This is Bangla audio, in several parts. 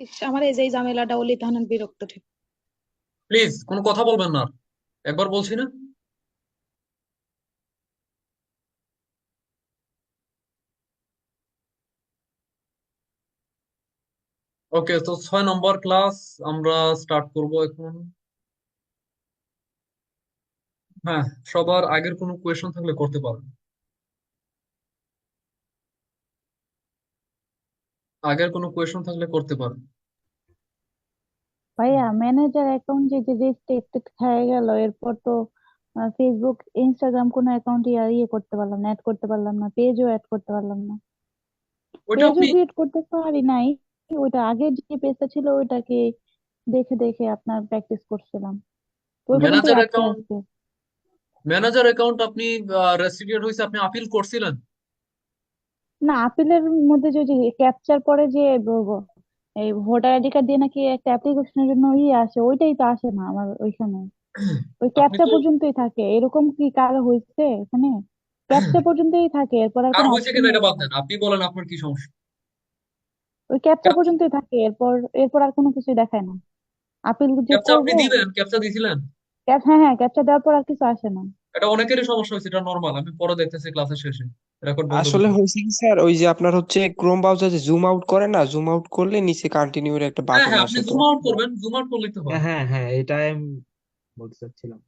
ইস, আমার এই যে এই ঝামেলাটা হলে তখন বিরক্ত ঠিক। প্লিজ কোনো কথা বলবেন না আর। একবার বলছি না। ওকে, তো 6 নম্বর ক্লাস আমরা স্টার্ট করব এখন। হ্যাঁ, সবার আগের কোনো কোয়েশন থাকলে করতে পারেন। আগের কোনো কোয়েশন থাকলে করতে পারেন। ভাইয়া, ম্যানেজার অ্যাকাউন্ট যে যে রেস্ট্রিক্টেড হয়ে গেল, এরপর তো ফেসবুক ইনস্টাগ্রাম কোনো অ্যাকাউন্ট ইয়ে করতে পারলাম না, অ্যাড করতে পারলাম না, পেজও অ্যাড করতে পারলাম না। ওইটা পেজও আপনি ক্রিয়েট করতে পারি নাই। ওইটা আগের যে পেজটা ছিল ওইটাকে দেখে দেখে আপনার প্র্যাকটিস করছিলাম, তো ওই পর্যন্তই ম্যানেজার আটকে অ্যাকাউন্ট আছে। ম্যানেজার অ্যাকাউন্ট আপনি রেস্ট্রিক্টেড হয়েছে, আপনি আপিল করছিলেন? না, আপিলের মধ্যে যে ক্যাপচার পরে যে এই ভোটার আইডি কার্ড দিয়ে নাকি একটা অ্যাপ্লিকেশনের জন্য আসে, ওইটাই তো আসে না আমার ওইখানে। ওই আপনি ক্যাপচা তো পর্যন্তই থাকে, এরকম কি কারো হয়েছে এখানে? ক্যাপচা পর্যন্তই থাকে, এরপর আর কার কোনো হয়েছে কিনা অপশনই এটা আসে বাদ না। দেন, আপনি বলেন আপনার কি সমস্যা। ওই ক্যাপচা পর্যন্তই থাকে, এরপর এরপর আর কোনো কিছুই দেখায় না। আপিল যে ক্যাপচা করব। আপনি দিলেন, ক্যাপচা দিছিলেন? হ্যাঁ হ্যাঁ, ক্যাপচা দেওয়ার পর আর কিছু আসে না। এটা অনেকেরই সমস্যা হয়েছে, এটা নর্মাল। আমি পরে দেখতেছি ক্লাসের শেষে রেকর্ড বন্ধ আসলে করে। হয়েছে কি স্যার, ওই যে আপনার হচ্ছে ক্রোম ব্রাউজার যে জুম আউট করে না, জুম আউট করলে নিচে কন্টিনিউ এর একটা হ্যাঁ বাটন হ্যাঁ, আপনি আসে তো। জুম আউট করবেন, জুম আউট করলেই তো হয়। হ্যাঁ হ্যাঁ হ্যাঁ, এটাই আমি বলতে চাচ্ছিলাম।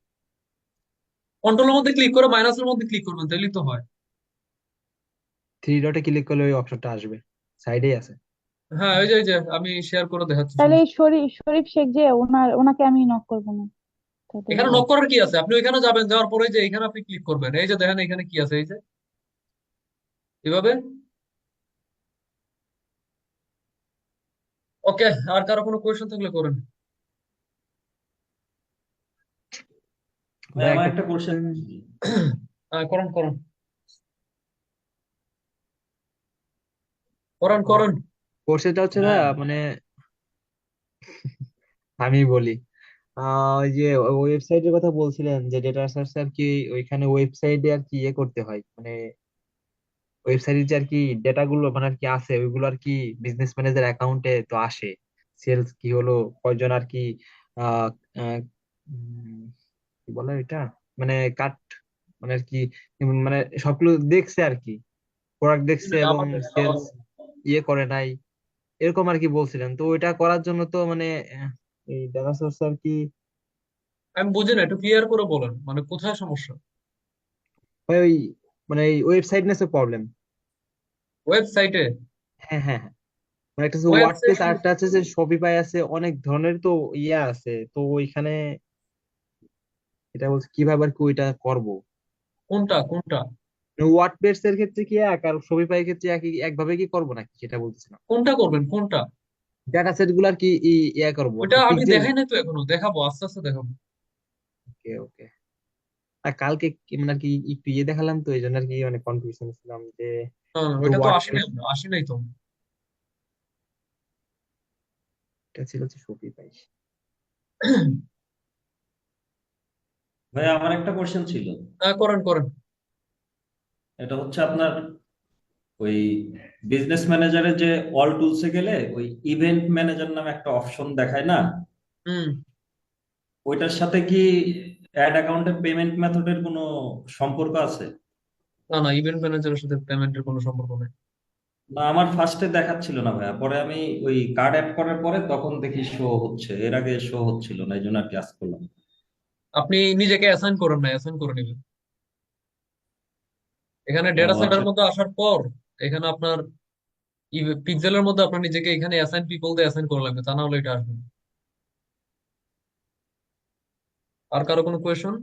কন্ট্রোলের মধ্যে ক্লিক করে মাইনাসের মধ্যে ক্লিক করবেন, তাহলেই তো হয়। থ্রি ডটে ক্লিক করলে ওই অপশনটা আসবে, সাইডেই আছে। হ্যাঁ, ওই যে আমি শেয়ার করে দেখাচ্ছি, তাহলে এই সমস্যা। শরীফ শরীফ শেখ যে ওনাকে আমি নক করবো না, তাহলে এখানে হবে? নক করার কি আছে? আপনি ওইখানে যাবেন, যাওয়ার পরে যে এখানে আপনি ক্লিক করবেন, এই যে দেখেন এখানে কি আছে, এই যে এভাবে। ওকে, আর কারো কোনো কোয়েশ্চেন থাকলে করেন। ভাই ভাই আমার একটা একটা কোশ্চেন। করেন করেন করেন করেন। কোর্সেটা হচ্ছে হ্যাঁ, ভাইয়া, মানে আমি বলি, ওই যে ওয়েবসাইটের কথা বলছিলেন যে ডেটা সার্চ আর কি, ওইখানে ওয়েবসাইটে আর কি ইয়ে করতে হয়, মানে ওয়েবসাইটে যে আর কি ডেটা গুলো মানে আর কি আছে, ওইগুলো আর কি বিজনেস ম্যানেজার অ্যাকাউন্টে তো আসে। সেলস কি হলো, কয়জন আর কি আহ আহ, উম, কি বলে এটা, মানে কাট, মানে আর কি মানে সবগুলো দেখছে আর কি, প্রোডাক্ট দেখছে এবং আমাকে সেলস ইয়ে করে নাই, এরকম আর কি বলছিলেন। তো ওইটা করার জন্য তো মানে এই ডেটা সোর্স আর কি, আমি বুঝি না, একটু ক্লিয়ার করে বলেন, মানে কোথায় সমস্যা? ওই মানে এই ওয়েবসাইট নেসে প্রবলেম। ওয়েবসাইটে? হ্যাঁ হ্যাঁ হ্যাঁ, মানে একটা হচ্ছে ওয়ার্ডপ্রেস ওয়েবসাইট আর একটা আছে যে শপিফাই আছে, অনেক ধরনের তো ইয়ে আছে তো ওইখানে, এটা বলছে কিভাবে আর কি ওইটা করবো। কোনটা কোনটা? ওয়ার্ডপ্রেস এর ক্ষেত্রে কি এক, আর শপিফাই এর ক্ষেত্রে একই একভাবে কি করবো নাকি সেটা বলতেছিলাম। কোনটা করবেন কোনটা? ডাটা সেট গুলো আর কি ইয়া করবো ওইটা আমি পিক্সেল। দেখাই নাই তো এখনো, দেখাবো আস্তে আস্তে দেখাবো। ওকে ওকে। আর কালকে মানে আর কি একটু ইয়ে দেখালাম তো এই জন্য আর কি মানে কনফিউশন ছিলাম যে না না, তো ওইটা তো আসি নাই, ওয়ার্ডপ্রেস আসি নাই তো। এটা ছিল হচ্ছে শপিফাই। ভাই আমার একটা কোশ্চেন ছিল। করেন করেন। এটা হচ্ছে আপনার ওই বিজনেস ম্যানেজারে যে অল টুলসে গেলে ওই ইভেন্ট ম্যানেজার নামে একটা অপশন দেখায় না, হুম। ওইটার সাথে কি অ্যাড অ্যাকাউন্টের পেমেন্ট মেথডের কোনো সম্পর্ক আছে? না না, ইভেন্ট ম্যানেজারের সাথে পেমেন্টের কোনো সম্পর্ক নেই। না, আমার ফার্স্টে দেখাচ্ছিল না ভাইয়া, পরে আমি ওই কার্ড অ্যাড করার পরে তখন দেখি শো হচ্ছে, এর আগে শো হচ্ছিল না, এই জন্য আর কি আজ করলাম। আপনি নিজেকে অ্যাসাইন করেন না, অ্যাসাইন করে নেবেন। এখানে ও ডেটা আচ্ছা। সেটের মধ্যে আসার পর এখানে আপনার পিক্সেলের মধ্যে আপনার নিজেকে এখানে অ্যাসাইন পিপল দিয়ে অ্যাসাইন করা লাগবে, তা না হলে এটা আসবে না। আর কারো কোনো কোয়েশন?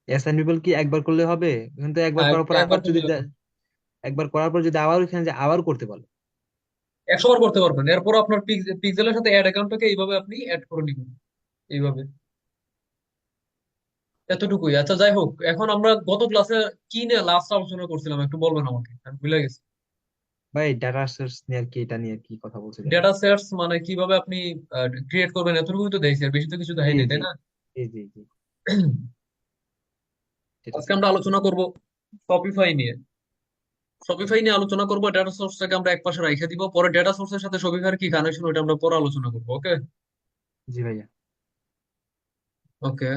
অ্যাসাইনেবল কি একবার করলে হবে? কিন্তু একবার হ্যাঁ, করার পর একবার আবার যদি করলে হবে। একবার করার পর যদি আবার ওইখানে যে আবার করতে বলে। 100 বার করতে পারবেন, এরপর আপনার পিক্সেলের সাথে অ্যাড অ্যাকাউন্টটাকে এইভাবে আপনি অ্যাড করে নিবেন, এইভাবে। এতটুকুই। আচ্ছা, যাই হোক, এখন আমরা গত ক্লাসে কি নিয়ে লাস্ট আলোচনা করছিলাম একটু বলবেন আমাকে, আমি ভুলে গেছি। ভাই ডাটা সার্চ নিয়ে আর কি, এটা নিয়ে আর কি কথা বলছিলেন। ডেটা সেটস মানে কিভাবে আপনি ক্রিয়েট করবেন, এতটুকুই তো দেখছি, আর বেশি তো কিছু জি দেখাই নাই, জি তাই না? জি জি জি, সেটা আজকে স্যার। আমরা আলোচনা করব শপিফাই নিয়ে। শপিফাই নিয়ে আলোচনা করবো, ডেটা সোর্সটাকে আমরা এক পাশে রেখে দিব, পরে ডেটা সোর্সের সাথে শপিফাইয়ের কি কানেকশন ওটা আমরা পরে আলোচনা করবো। ওকে। জি ভাইয়া। ওকে।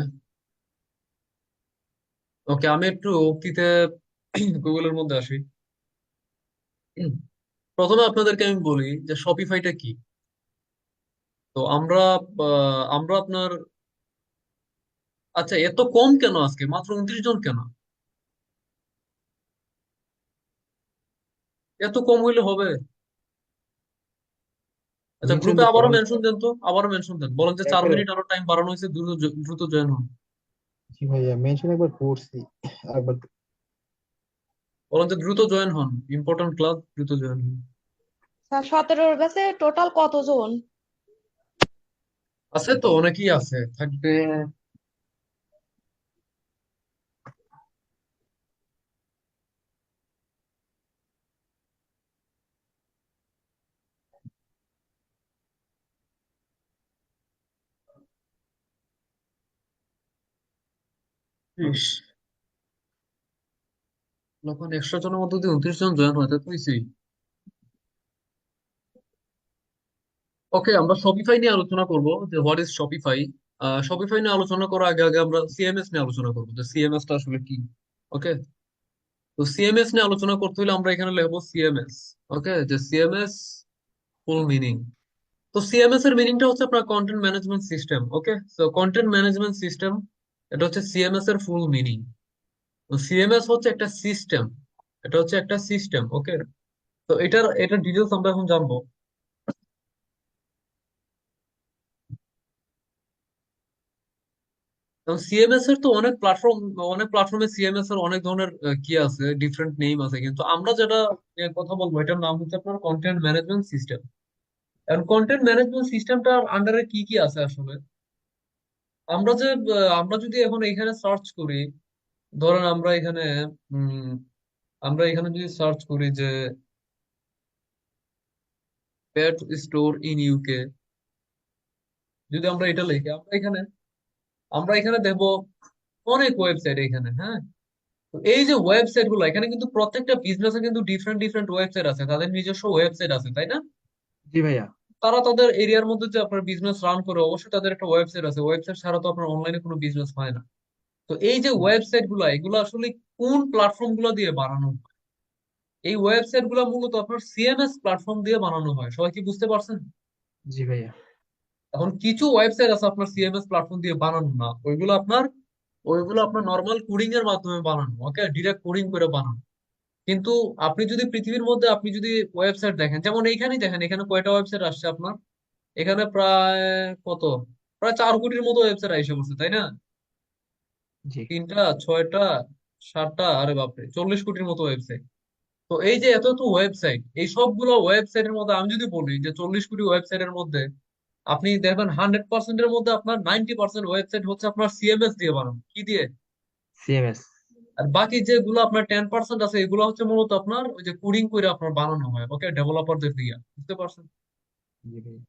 ওকে, আমি একটু অক্তিতে গুগলের মধ্যে আসি। প্রথমে আপনাদেরকে আমি বলি যে শপিফাইটা কি। তো আমরা আপনার, আচ্ছা এত কম কেন আজকে, মাত্র 29 জন কেন? এত কম হইলে হবে? আচ্ছা, মেনশন গ্রুপে তো আবারও করাই। মেনশন দেন তো, আবারও মেনশন দেন, বলেন যে 4 মিনিট আরো টাইম বাড়ানো হয়েছে, দ্রুত দ্রুত জয়েন হন। জি ভাইয়া, মেনশন একবার করছি, একবার। বলেন যে দ্রুত জয়েন হন, ইম্পর্টেন্ট ক্লাস, দ্রুত জয়েন হন। স্যার 17-র ব্যাচে টোটাল কতজন? আছে তো, অনেকেই আছে, থাকবে। ইস, যখন 100 জনের মধ্যে যদি 29 জন জয়েন হয় তা তুইছি। ওকে, আমরা শপিফাই নিয়ে আলোচনা করব যে হোয়াট ইজ শপিফাই। শপিফাই নিয়ে আলোচনা করার আগে আগে আমরা সিএমএস নিয়ে আলোচনা করবো যে সিএমএস টা আসলে কি। ওকে। তো সিএমএস নিয়ে আলোচনা করতে হলে আমরা এখানে লিখবো সিএমএস। ওকে, যে সিএমএস ফুল মিনিং। তো সিএমএস এর মিনিংটা হচ্ছে আপনার কন্টেন্ট ম্যানেজমেন্ট সিস্টেম। ওকে, তো কন্টেন্ট ম্যানেজমেন্ট সিস্টেম, এটা হচ্ছে সিএমএস এর ফুল মিনিং। তো সিএমএস হচ্ছে একটা সিস্টেম, এটা হচ্ছে একটা সিস্টেম। ওকে। তো এটার ডিটেলস আমরা এখন জানবো। সিএমএস এর তো অনেক প্ল্যাটফর্ম, অনেক প্ল্যাটফর্মে সিএমএস এর অনেক ধরনের কি আছে, ডিফারেন্ট নেম আছে, কিন্তু আমরা যেটা নিয়ে কথা বলবো এটার নাম হচ্ছে আপনার কন্টেন্ট ম্যানেজমেন্ট সিস্টেম। এখন কন্টেন্ট ম্যানেজমেন্ট সিস্টেমটার আন্ডারে কি কি আছে আসলে? আমরা যে আমরা যদি এখন এখানে সার্চ করি, ধরেন উম আমরা এখানে যদি সার্চ করি যে পেট স্টোর ইন ইউকে, যদি আমরা এটা লিখি, আমরা এখানে দেখবো অনেক ওয়েবসাইট এখানে। হ্যাঁ, তো এই যে ওয়েবসাইট গুলো, এখানে কিন্তু প্রত্যেকটা বিজনেসে কিন্তু ডিফারেন্ট ডিফারেন্ট ওয়েবসাইট আছে, তাদের নিজস্ব ওয়েবসাইট আছে, তাই না? জি ভাইয়া। তারা তাদের এরিয়ার মধ্যে যে আপনার বিজনেস রান করে, অবশ্যই তাদের একটা ওয়েবসাইট আছে, ওয়েবসাইট ছাড়া তো আপনার অনলাইনে কোনো বিজনেস হয় না। তো এই যে ওয়েবসাইট গুলা, এগুলো আসলে কোন প্ল্যাটফর্ম গুলো দিয়ে বানানো হয়? এই ওয়েবসাইট গুলো মূলত আপনার সিএমএস প্ল্যাটফর্ম দিয়ে বানানো হয়। সবাই কি বুঝতে পারছেন? জি ভাইয়া। এখন কিছু ওয়েবসাইট আছে আপনার সিএমএস প্ল্যাটফর্ম দিয়ে বানানো না, ওইগুলো আপনার নর্মাল কোডিং এর মাধ্যমে বানানো। ওকে, ডিরেক্ট কোডিং করে বানানো। কিন্তু আপনি যদি পৃথিবীর মধ্যে আপনি যদি ওয়েবসাইট দেখেন, যেমন এইখানেই দেখেন, এখানে কয়টা ওয়েবসাইট আসছে আপনার, এখানে প্রায় কত, প্রায় 4 কোটির মতো ওয়েবসাইট এসে বসে, তাই না? জি। 3টা, 6টা, 7টা, আরে বাপরে, 40 কোটির মতো ওয়েবসাইট। তো এই যে এত এত ওয়েবসাইট, এই সবগুলো ওয়েবসাইটের মধ্যে আমি যদি বলি যে 40 কোটি ওয়েবসাইটের মধ্যে আপনি দেখবেন 100%-এর মধ্যে আপনার 90% ওয়েবসাইট হচ্ছে আপনার সিএমএস দিয়ে বানানো। কি দিয়ে? সিএমএস। আর বাকি যেগুলো আপনার 10% আছে, এগুলো হচ্ছে মূলত আপনার ওই যে কোডিং করে আপনার বানানো হয়, ওকে, ডেভেলপারদের দিয়ে। বুঝতে পারছেন? জি ভাইয়া।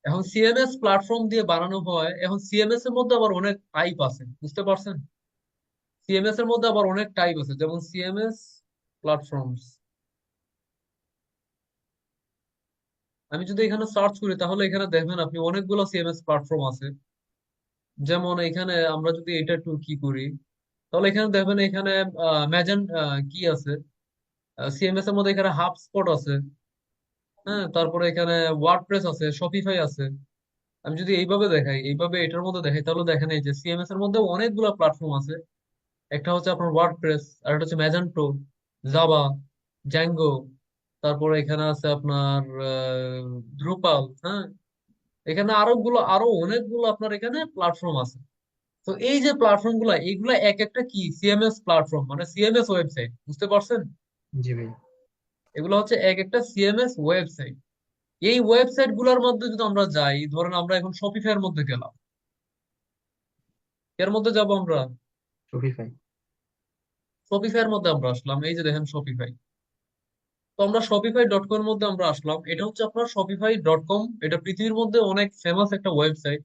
এখন সিএমএস প্ল্যাটফর্ম দিয়ে বানানো হয়। এখন সিএমএস এর মধ্যে আবার অনেক টাইপ আছে, বুঝতে পারছেন? সিএমএস এর মধ্যে আবার অনেক টাইপ আছে, যেমন সিএমএস প্ল্যাটফর্মস। আমি যদি এখানে সার্চ করি তাহলে এখানে দেখবেন আপনি অনেকগুলো সিএমএস প্ল্যাটফর্ম আছে। যেমন এখানে আমরা যদি এটা একটু কি করি, তাহলে এখানে দেখবেন এখানে ম্যাজেন কি আছে, সিএমএস এর মধ্যে এখানে হাবস্পট আছে। হ্যাঁ, তারপরে এখানে ওয়ার্ডপ্রেস আছে, শপিফাই আছে। আমি যদি এইভাবে দেখাই, এইভাবে এটার মধ্যে দেখাই, তাহলে দেখেন এই যে সিএমএস এর মধ্যে অনেকগুলো প্ল্যাটফর্ম আছে। একটা হচ্ছে আপনার ওয়ার্ডপ্রেস, আর একটা হচ্ছে ম্যাজেন্টো, জাভা, জ্যাঙ্গো, তারপরে এখানে আছে আপনার দ্রুপাল। হ্যাঁ, এখানে আরো অনেকগুলো আপনার এখানে প্ল্যাটফর্ম আছে। তো এই যে প্ল্যাটফর্ম গুলা, এইগুলা এক একটা কি সিএমএস প্ল্যাটফর্ম, মানে সিএমএস ওয়েবসাইট। বুঝতে পারছেন? জি ভাইয়া। এগুলো হচ্ছে এক একটা সিএমএস ওয়েবসাইট। এই ওয়েবসাইট গুলোর মধ্যে যদি আমরা যাই, ধরেন আমরা এখন শপিফাই এর মধ্যে গেলাম, এর মধ্যে যাব আমরা, শপিফাই। শপিফাই এর মধ্যে আমরা আসলাম, এই যে দেখেন শপিফাই। তো আমরা shopify.com এর মধ্যে আমরা আসলাম, এটা হচ্ছে আপনার shopify.com। এটা পৃথিবীর মধ্যে অনেক ফেমাস একটা ওয়েবসাইট।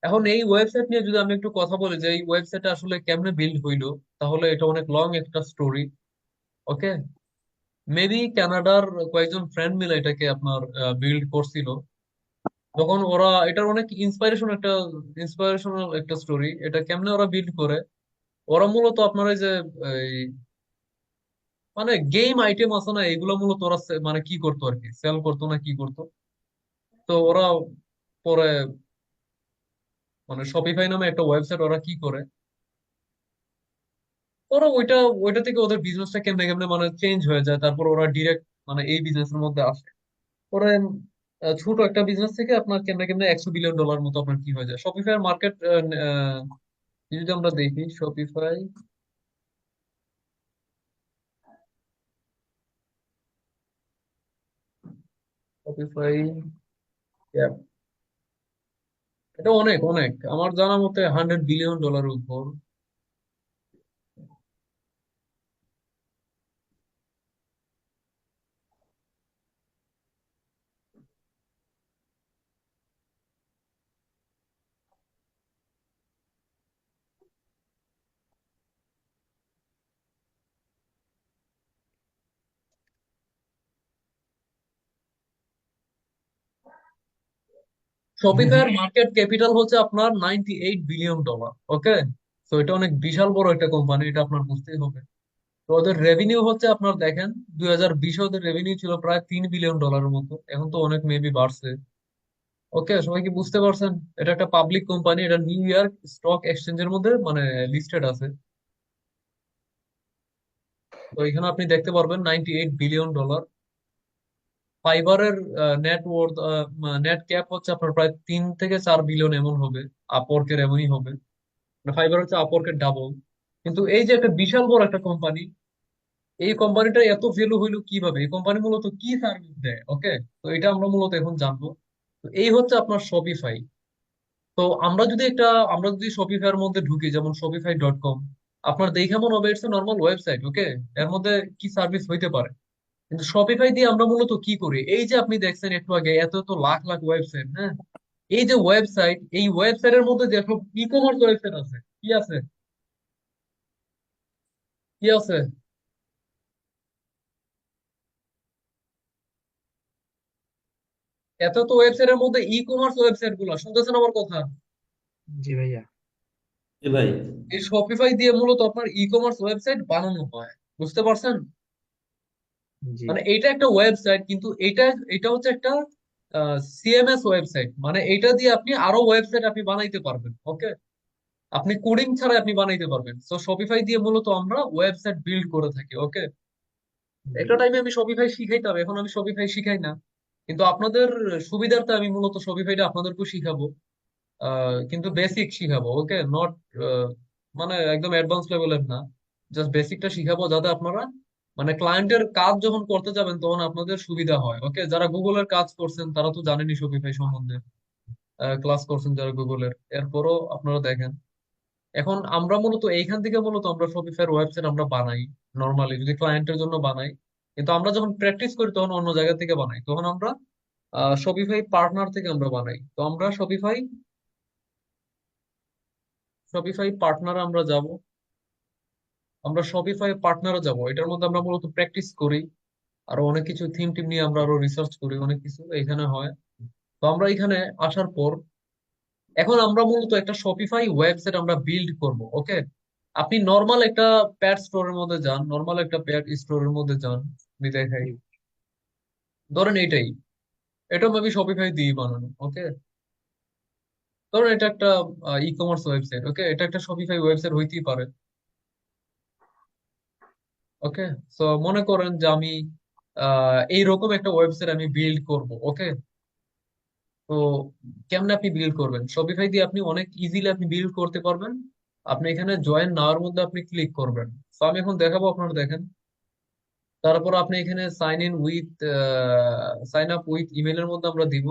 এখন এই ওয়েবসাইট নিয়ে যদি আমি একটু কথা বলি যে এই ওয়েবসাইটটা আসলে কেমনে বিল্ড হইলো, তাহলে এটা অনেক লং একটা স্টোরি। ওকে। মেবি কানাডার কয়েকজন ফ্রেন্ড মিলে এটাকে আপনার বিল্ড করছিল। যখন ওরা এটার অনেক ইন্সপিরেশনাল একটা স্টোরি। এটা কেমনে ওরা বিল্ড করে, ওরা মূলত আপনার এই যে এই মানে গেম আইটেম আছে না, এগুলো মূলত ওরা মানে কি করতো আর কি, সেল করতো না কি করতো। তো ওরা পরে মানে শপিফাই নামে একটা ওয়েবসাইট ওরা কি করে, ওরা ওইটা থেকে ওদের বিজনেসটা কেমনে কেমনে মানে চেঞ্জ হয়ে যায়, তারপর ওরা ডিরেক্ট মানে এই বিজনেসের মধ্যে আসে। পরে ছোট একটা বিজনেস থেকে আপনার কেমনে কেমনে $100 বিলিয়ন মতো আপনার কি হয়ে যায়। শপিফাই মার্কেট যদি আমরা দেখি, শপিফাই ক্যাপ, এটা অনেক অনেক আমার জানা মতে $100 বিলিয়ন উপর। শপিফাইয়ের মার্কেট ক্যাপিটাল হচ্ছে আপনার $98 বিলিয়ন। ওকে, তো এটা অনেক বিশাল বড় একটা কোম্পানি, এটা আপনার বুঝতেই হবে। তো ওদের রেভিনিউ হচ্ছে আপনার দেখেন, 2020-এ ওদের রেভিনিউ ছিল প্রায় $3 বিলিয়ন মতো, এখন তো অনেক মেবি বাড়ছে। ওকে, সবাই কি বুঝতে পারছেন? এটা একটা পাবলিক কোম্পানি, এটা নিউ ইয়র্ক স্টক এক্সচেঞ্জের মধ্যে মানে লিস্টেড আছে। তো এখানে আপনি দেখতে পারবেন $98 বিলিয়ন। ফাইবারের নেট ক্যাপ হচ্ছে আপনার প্রায় 3 থেকে 4 বিলিয়ন এমন হবে, আপওয়ার্কের এমনই হবে। ফাইবার হচ্ছে আপওয়ার্কের ডাবল। কিন্তু এই যে একটা বিশাল বড় একটা কোম্পানি, এই কোম্পানিটা এত ভ্যালু হইলো কিভাবে, এই কোম্পানি মূলত কি সার্ভিস দেয়? ওকে, তো এটা আমরা মূলত এখন জানবো। তো এই হচ্ছে আপনার শপিফাই। তো আমরা যদি শপিফাইয়ের মধ্যে ঢুকি, যেমন shopify.com, আপনার দেখে মনে হবে ইটস নর্মাল ওয়েবসাইট। ওকে, এর মধ্যে কি সার্ভিস হইতে পারে? কিন্তু শপিফাই দিয়ে আমরা মূলত কি করি, এই যে আপনি দেখছেন একটু আগে এত এত লাখ লাখ ওয়েবসাইট, হ্যাঁ, এই যে ওয়েবসাইট, এই ওয়েবসাইটের মধ্যে যেসব ই কমার্স ওয়েবসাইট আছে, কি আছে, কি আছে, এত তো ওয়েবসাইটের মধ্যে ই কমার্স ওয়েবসাইট গুলো, শুনতেছেন আমার কথা? জি ভাইয়া। জি ভাই। এই শপিফাই দিয়ে মূলত আপনার ই কমার্স ওয়েবসাইট বানানো হয়, বুঝতে পারছেন? জি। মানে এটা একটা ওয়েবসাইট, কিন্তু এটা হচ্ছে একটা সিএমএস ওয়েবসাইট, মানে এটা দিয়ে আপনি আরো ওয়েবসাইট আপনি বানাইতে পারবেন। ওকে, আপনি কোডিং ছাড়া আপনি বানাইতে পারবেন। তো শপিফাই দিয়ে মূলত আমরা ওয়েবসাইট বিল্ড করে থাকি। ওকে, জি। একটা টাইমে আমি শপিফাই শিখাইতাম, এখন আমি শপিফাই শিখাই না। কিন্তু আপনাদের সুবিধার্থে আমি মূলত শপিফাইটা আপনাদেরকেও শিখাবো, কিন্তু বেসিক শিখাবো। ওকে, নট মানে একদম অ্যাডভান্স লেভেলের না, জাস্ট বেসিকটা শিখাবো, যাতে আপনারা মানে ক্লায়েন্টের কাজ যখন করতে যাবেন তখন আপনাদের সুবিধা হয়। ওকে, যারা গুগলের কাজ করছেন তারা তো জানেনই শপিফাই সম্বন্ধে, ক্লাস করছেন যারা গুগলের, এরপরও আপনারা দেখেন। এখন আমরা মূলত এইখান থেকে মূলত আমরা শপিফাইয়ের ওয়েবসাইট আমরা বানাই, নর্মালি যদি ক্লায়েন্টের জন্য বানাই। কিন্তু আমরা যখন প্র্যাকটিস করি তখন অন্য জায়গা থেকে বানাই, তখন আমরা শপিফাই পার্টনার থেকে আমরা বানাই। তো আমরা শপিফাই পার্টনার আমরা যাব, আমরা শপিফাই পার্টনারে যাব, এটার মধ্যে আমরা মূলত প্র্যাকটিস করি, আরো অনেক কিছু থিম টিম নিয়ে আমরা আরো রিসার্চ করি, অনেক কিছু এখানে হয়। তো আমরা এখানে আসার পর এখন আমরা মূলত একটা শপিফাই ওয়েবসাইট আমরা বিল্ড করব। ওকে, আপনি নর্মাল একটা প্যাড স্টোরের মধ্যে যান, নর্মাল একটা প্যাড স্টোরের মধ্যে যান, আমি দেখাই। জি। ধরেন এটা মেবি শপিফাই দিয়ে বানানো। ওকে, ধরেন এটা একটা ই কমার্স ওয়েবসাইট। ওকে, এটা একটা শপিফাই ওয়েবসাইট হইতেই পারে। ওকে, তো মনে করেন যে আমি এইরকম একটা ওয়েবসাইট আমি বিল্ড করব। ওকে, তো কেমনে আপনি বিল্ড করবেন? শপিফাই দিয়ে আপনি অনেক ইজিলি আপনি বিল্ড করতে পারবেন। আপনি এখানে জয়েন নাওয়ার মধ্যে আপনি ক্লিক করবেন। তো আমি এখন দেখাবো, আপনারা দেখেন। তারপর আপনি এখানে সাইন আপ উইথ ইমেলের মধ্যে আমরা দিব।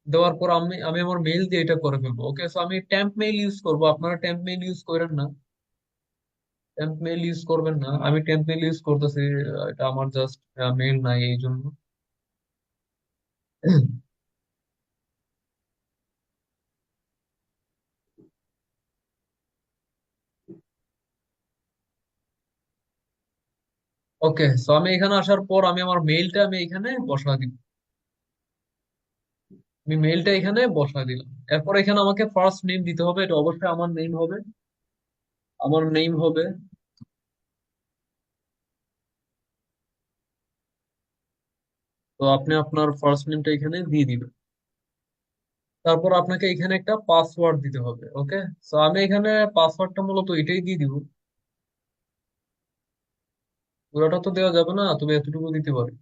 দেওয়ার পর আমি আমি আমার মেইল দিয়ে এটা করে ফেলবো। ওকে, সো আমি টেম্প মেইল ইউজ করবো, আপনারা টেম্প মেইল ইউজ করেন না, টেম্প মেইল ইউজ করবেন না, আমি টেম্প মেইল ইউজ করতেছি। এটা আমার জাস্ট মেইল নাই এই জন্য। ওকে, সো আমি এখানে আসার পর আমি আমার মেইলটা আমি এখানে বসা দিব। আমি মেইলটা এখানে বসা দিলাম। এরপর এখানে আমাকে ফার্স্ট নেম দিতে হবে, এটা অবশ্যই আমার নেম হবে। আমার নেম হবে, তো আপনি আপনার ফার্স্ট নেমটা এখানে দিয়ে দিবেন। তারপর আপনাকে এখানে একটা পাসওয়ার্ড দিতে হবে। ওকে, সো আমি এখানে পাসওয়ার্ডটা মূলত এটাই দিয়ে দিব। পুরোটা তো দেওয়া যাবে না, তবে এতটুকু দিতে পারি।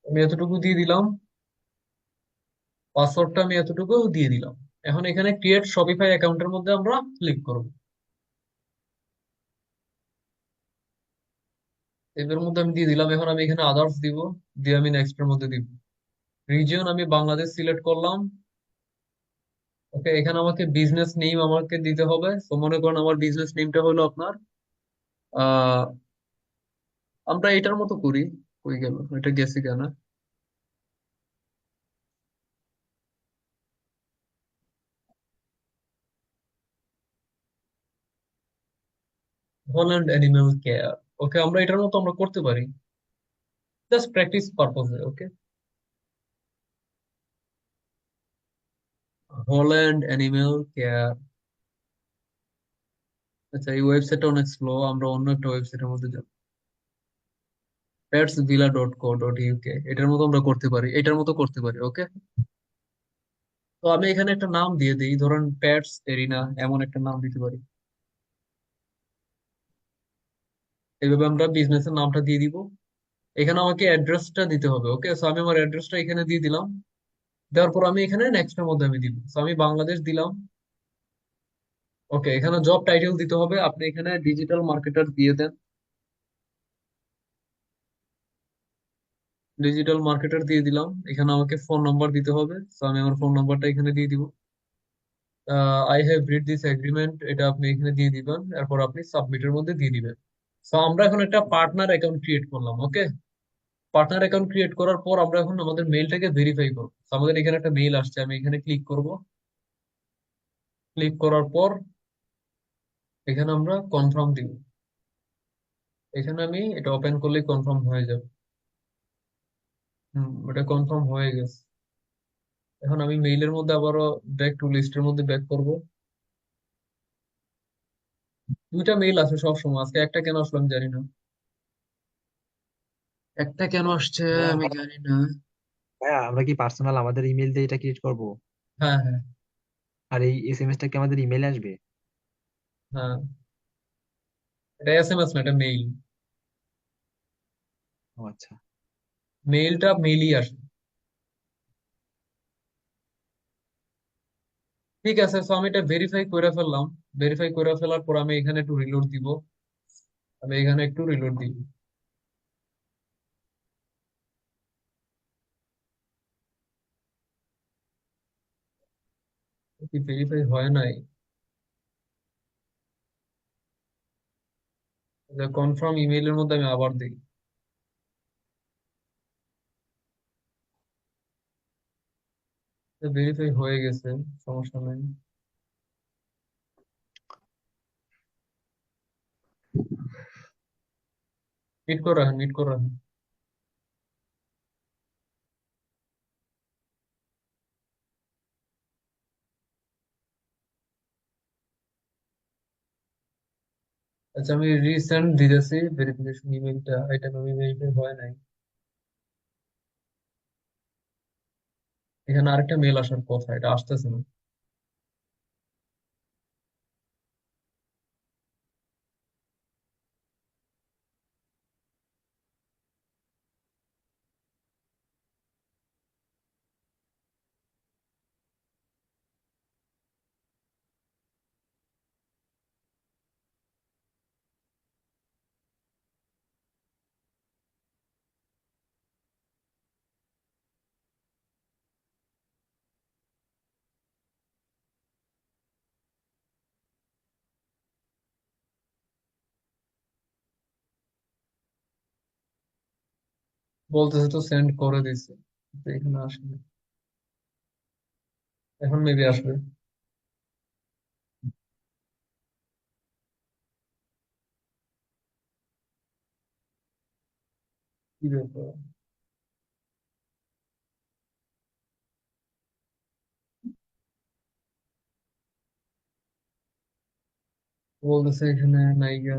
আমি এতটুকু দিয়ে দিলাম, পাসওয়ার্ডটা আমি এতটুকু দিয়ে দিলাম। এখন এখানে ক্রিয়েট শপিফাই অ্যাকাউন্টের মধ্যে আমরা ক্লিক করব। এর মধ্যে আমি দিয়ে দিলাম। এখন আমি এখানে আদার্স দিব, দিয়ে আমি নেক্সট এর মধ্যে দিব। রিজিয়ন আমি বাংলাদেশ সিলেক্ট করলাম। ওকে, এখানে আমাকে বিজনেস নেম আমাকে দিতে হবে। তো মনে করেন আমার বিজনেস নেমটা হলো আপনার আহ আমরা এটার মতো করি। কই গেল এটা, গেছি কেন? Holland animal care. ওকে, আমরা এটার মতো আমরা করতে পারি, জাস্ট প্র্যাকটিস পারপোজে। ওকে, হল্যান্ড অ্যানিমেল কেয়ার। আচ্ছা, এই ওয়েবসাইটটা অনেক স্লো, আমরা অন্য একটা ওয়েবসাইটের মধ্যে যাব। petsvilla.co.uk, এটার মতো আমরা করতে পারি, এটার মতো করতে পারি। ওকে, তো আমি এখানে একটা নাম দিয়ে দিই, ধরেন প্যাটস এরিনা, এমন একটা নাম দিতে পারি। এইভাবে আমরা বিজনেসের নামটা দিয়ে দিব। এখানে আমাকে অ্যাড্রেসটা দিতে হবে। ওকে, সো আমি আমার অ্যাড্রেসটা এখানে দিয়ে দিলাম। দেওয়ার পর আমি এখানে নেক্সট এর মধ্যে আমি দিব, সো আমি বাংলাদেশ দিলাম। ওকে, এখানে জব টাইটেল দিতে হবে, আপনি এখানে ডিজিটাল মার্কেটার দিয়ে দেন। ডিজিটাল মার্কেটার দিয়ে দিলাম। এখানে আমাকে ফোন নাম্বার দিতে হবে, সো আমি আমার ফোন নাম্বারটা এখানে দিয়ে দিব। I have read this agreement, এটা আপনি এখানে দিয়ে দিবেন। এরপর আপনি সাবমিটের মধ্যে দিয়ে দিবেন। সো আমরা এখন একটা পার্টনার অ্যাকাউন্ট ক্রিয়েট করলাম। ওকে, পার্টনার অ্যাকাউন্ট ক্রিয়েট করার পর আমরা এখন আমাদের মেইলটাকে ভেরিফাই করবো। So আমাদের এখানে একটা মেইল আসছে, আমি এখানে ক্লিক করব। ক্লিক করার পর এখানে আমরা কনফার্ম দিব। এখানে আমি এটা ওপেন করলেই কনফার্ম হয়ে যাবে। এটা কনফার্ম হয়ে গেছে। এখন আমি মেইলের মধ্যে আবারও ব্যাক টু লিস্টের মধ্যে ব্যাক করব। দুইটা মেইল আসে সব সময়, আজকে একটা কেন আসলো আমি জানি না। একটা কেন আসছে ভাইয়া আমি জানি না। ভাইয়া, আমরা কি পার্সোনাল আমাদের ইমেল দিয়ে এটা ক্রিয়েট করব? হ্যাঁ, হ্যাঁ, আর এই এসএমএস টা কি আমাদের ইমেলে আসবে? হ্যাঁ, এটা এসএমএস না, এটা মেইল। ও আচ্ছা। মেইলটা মেইলই আসে। ঠিক আছে, তো আমি এটা ভেরিফাই করে ফেললাম। ভেরিফাই করে ফেলার পর আমি এখানে একটু রিলোড দিব। আমি এখানে একটু রিলোড দিই। কি ভেরিফাই হয় নাই? কনফার্ম ইমেইলের মধ্যে আমি আবার দিই। ভেরিফাই হয়ে গেছে, সমস্যা নাই। মিট করে রাখেন, মিট করে রাখেন। আচ্ছা, আমি রিসেন্ট দিতেছি ভেরিফিকেশন ইমেইলটা, এটা আমি ভেরিফাই হয় নাই। এখানে আরেকটা মেল আসার কথা, এটা আসতেছে না। বলতেছে তো সেন্ড করে দিছে, কিন্তু এখানে আসবে। এখন মেবি আসবে। কি ব্যাপার বলতেছে এখানে নায়িকা?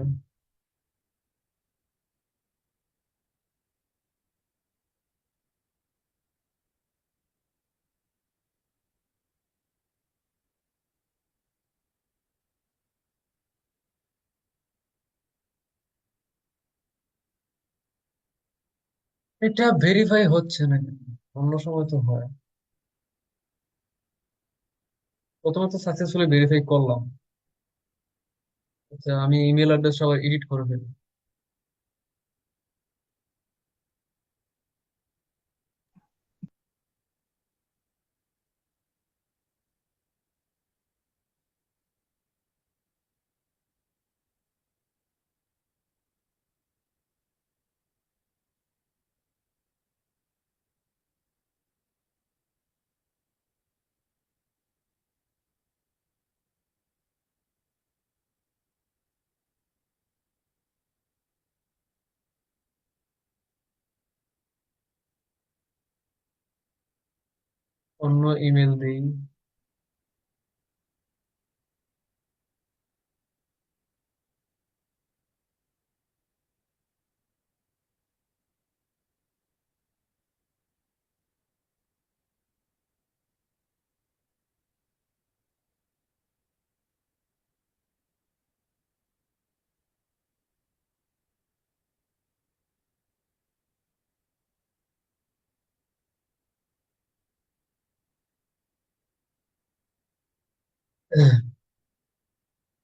এটা ভেরিফাই হচ্ছে না কেন? অন্য সময় তো হয়। প্রথমে তো সাকসেসফুলি ভেরিফাই করলাম। আচ্ছা, আমি ইমেল অ্যাড্রেস সবাই এডিট করে ফেলি। অন্য ইমেল দিই।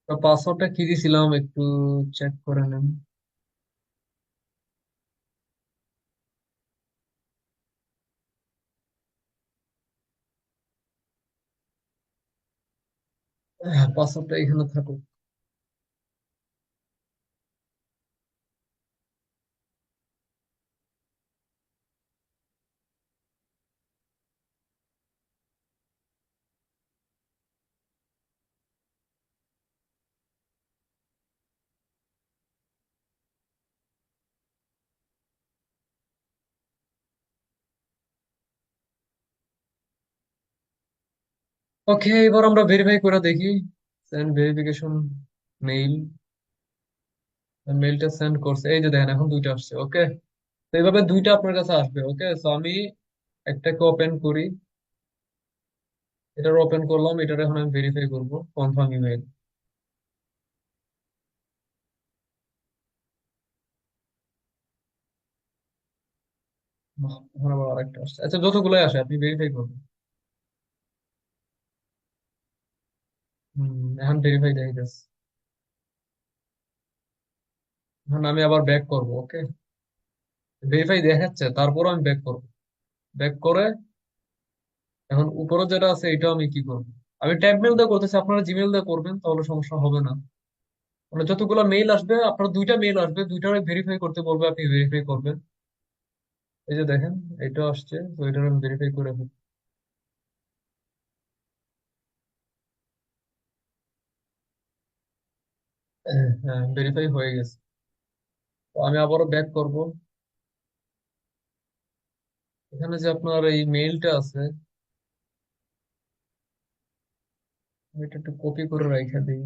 তো পাসওয়ার্ডটা কি দিছিলাম একটু চেক করে নেন। পাসওয়ার্ডটা এখানে থাকুক। ওকে, এবার আমরা ভেরিফাই করে দেখি। Send verification mail. মেইলটা সেন্ড করছে, এই যে দেখেন এখন দুইটা আসছে। ওকে, তো এইভাবে দুইটা আপনার কাছে আসবে। ওকে, তো আমি একটাকে ওপেন করি। এটার ওপেন করলাম, এটার এখন আমি ভেরিফাই করবো কনফার্ম ইমেল। এখন আবার আরেকটা আসছে। আচ্ছা, যতগুলাই আসে আপনি ভেরিফাই করবেন। এখন ভেরিফাই দেখাইতেছে। এখন আমি আবার ব্যাক করব। ওকে, ভেরিফাই দেখাচ্ছে, তারপর আমি ব্যাক করব। ব্যাক করে এখন উপরে যেটা আছে এটা আমি কি করব? আমি ট্যাব মেল দিয়ে করতেছি, আপনারা জিমেল দিয়ে করবেন তাহলে সমস্যা হবে না। মানে যতগুলো মেইল আসবে, আপনার দুইটা মেইল আসবে, দুইটারে ভেরিফাই করতে বলবে, আপনি ভেরিফাই করবেন। এই যে দেখেন, এটা আসছে, তো এটা আমি ভেরিফাই করে ফেলি। হ্যাঁ, ভেরিফাই হয়ে গেছে। তো আমি আবারও ব্যাক করব। এখানে যে আপনার এই মেইলটা আছে, আমি এটা একটু কপি করে রাখা দিই।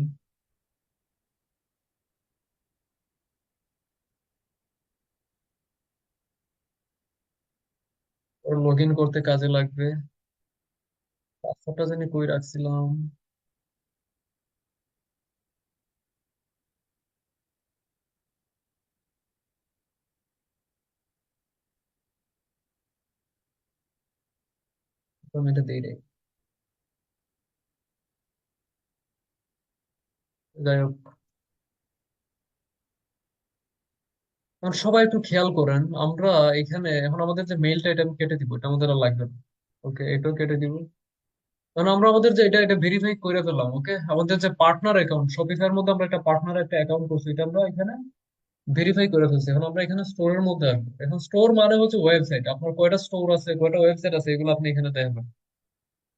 ওর লগ ইন করতে কাজে লাগবে। পাসওয়ার্ডটা জানি কই রাখছিলাম। তো আমি এটা দিই নাই। যাই হোক, এখন সবাই একটু খেয়াল করেন। আমরা এখানে এখন আমাদের যে মেইলটা, এটা আমি কেটে দিব, এটা আমাদের আর লাগবে না। ওকে, এটাও কেটে দিব। কারণ আমরা আমাদের যে এটা এটা ভেরিফাই করে ফেললাম। ওকে, আমাদের যে পার্টনার অ্যাকাউন্ট, শপিফাই এর মধ্যে আমরা একটা পার্টনার একটা অ্যাকাউন্ট করছি, এটা আমরা এখানে ভেরিফাই করে ফেলছি। এখন আমরা এখানে স্টোরের মধ্যে আসবো। এখন স্টোর মানে হচ্ছে ওয়েবসাইট, আপনার কয়টা স্টোর আছে, কয়টা ওয়েবসাইট আছে, এগুলো আপনি এখানে দেখবেন।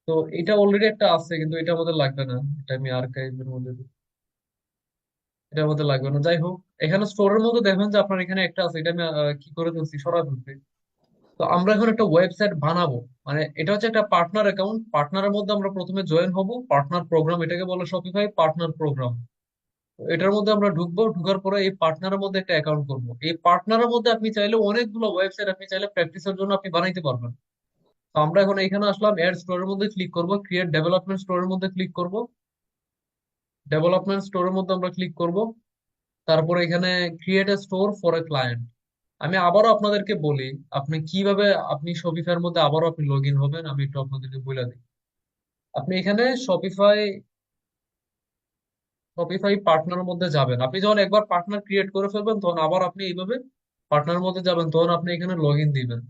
তো এটা অলরেডি একটা আছে, কিন্তু এটা আমাদের লাগবে না। এটা আমি আর্কাইভের মধ্যে দিই। এটার মধ্যে লাগবে না। যাই হোক, এখানে স্টোরের মধ্যে দেখবেন যে আপনার এখানে একটা আছে, এটা আমি কি করে ফেলছি, সরাই ফেলছি। তো আমরা এখন একটা ওয়েবসাইট বানাবো, মানে এটা হচ্ছে একটা পার্টনার অ্যাকাউন্ট। পার্টনারের মধ্যে আমরা প্রথমে জয়েন হব, পার্টনার প্রোগ্রাম এটাকে বলে, শপিফাই পার্টনার প্রোগ্রাম। এটার মধ্যে আমরা ঢুকবো, ঢুকার পরে এই পার্টনারের মধ্যে একটা অ্যাকাউন্ট করবো। এই পার্টনারের মধ্যে আপনি চাইলে অনেকগুলো ওয়েবসাইট আপনি চাইলে প্র্যাকটিসের জন্য আপনি বানাইতে পারবেন। তো আমরা এখন এখানে আসলাম, এড স্টোরের মধ্যে ক্লিক করব, ক্রিয়েট ডেভেলপমেন্ট স্টোরের মধ্যে ক্লিক করব। ডেভেলপমেন্ট স্টোরের মধ্যে আমরা ক্লিক করব। তারপর এখানে create a store for a client. আমি আবারও আপনাদেরকে বলি, আপনি কিভাবে আপনি শপিফাইয়ের মধ্যে আবারও আপনি লগ ইন হবেন, আমি একটু আপনাদেরকে বলে দিই। আপনি এখানে শপিফাই শপিফাই পার্টনারের মধ্যে যাবেন। আপনি যখন একবার পার্টনার ক্রিয়েট করে ফেলবেন, তখন আবার আপনি এইভাবে পার্টনারের মধ্যে যাবেন, তখন আপনি এখানে লগ ইন দিবেন।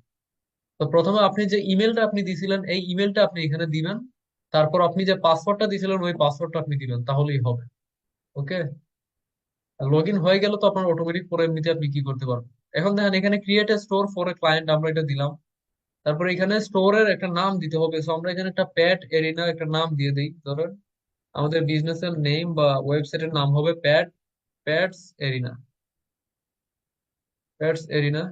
তো প্রথমে আপনি যে ইমেলটা আপনি দিছিলেন, এই ইমেলটা আপনি এখানে দিবেন। তারপর আপনি যে পাসওয়ার্ডটা দিছিলেন, ওই পাসওয়ার্ডটা আপনি দিবেন, তাহলেই হবে। ওকে, লগ ইন হয়ে গেল তো আপনার অটোমেটিক পরে এমনিতে আপনি কি করতে পারবেন। এখন দেখেন এখানে create a store for a client, আমরা এটা দিলাম। তারপরে এখানে স্টোরের একটা নাম দিতে হবে। সো আমরা এখানে একটা প্যাট এরিনা একটা নাম দিয়ে দিই। ধরেন আমাদের বিজনেসের নেম বা ওয়েবসাইটের নাম হবে প্যাটস এরিনা। প্যাটস এরিনা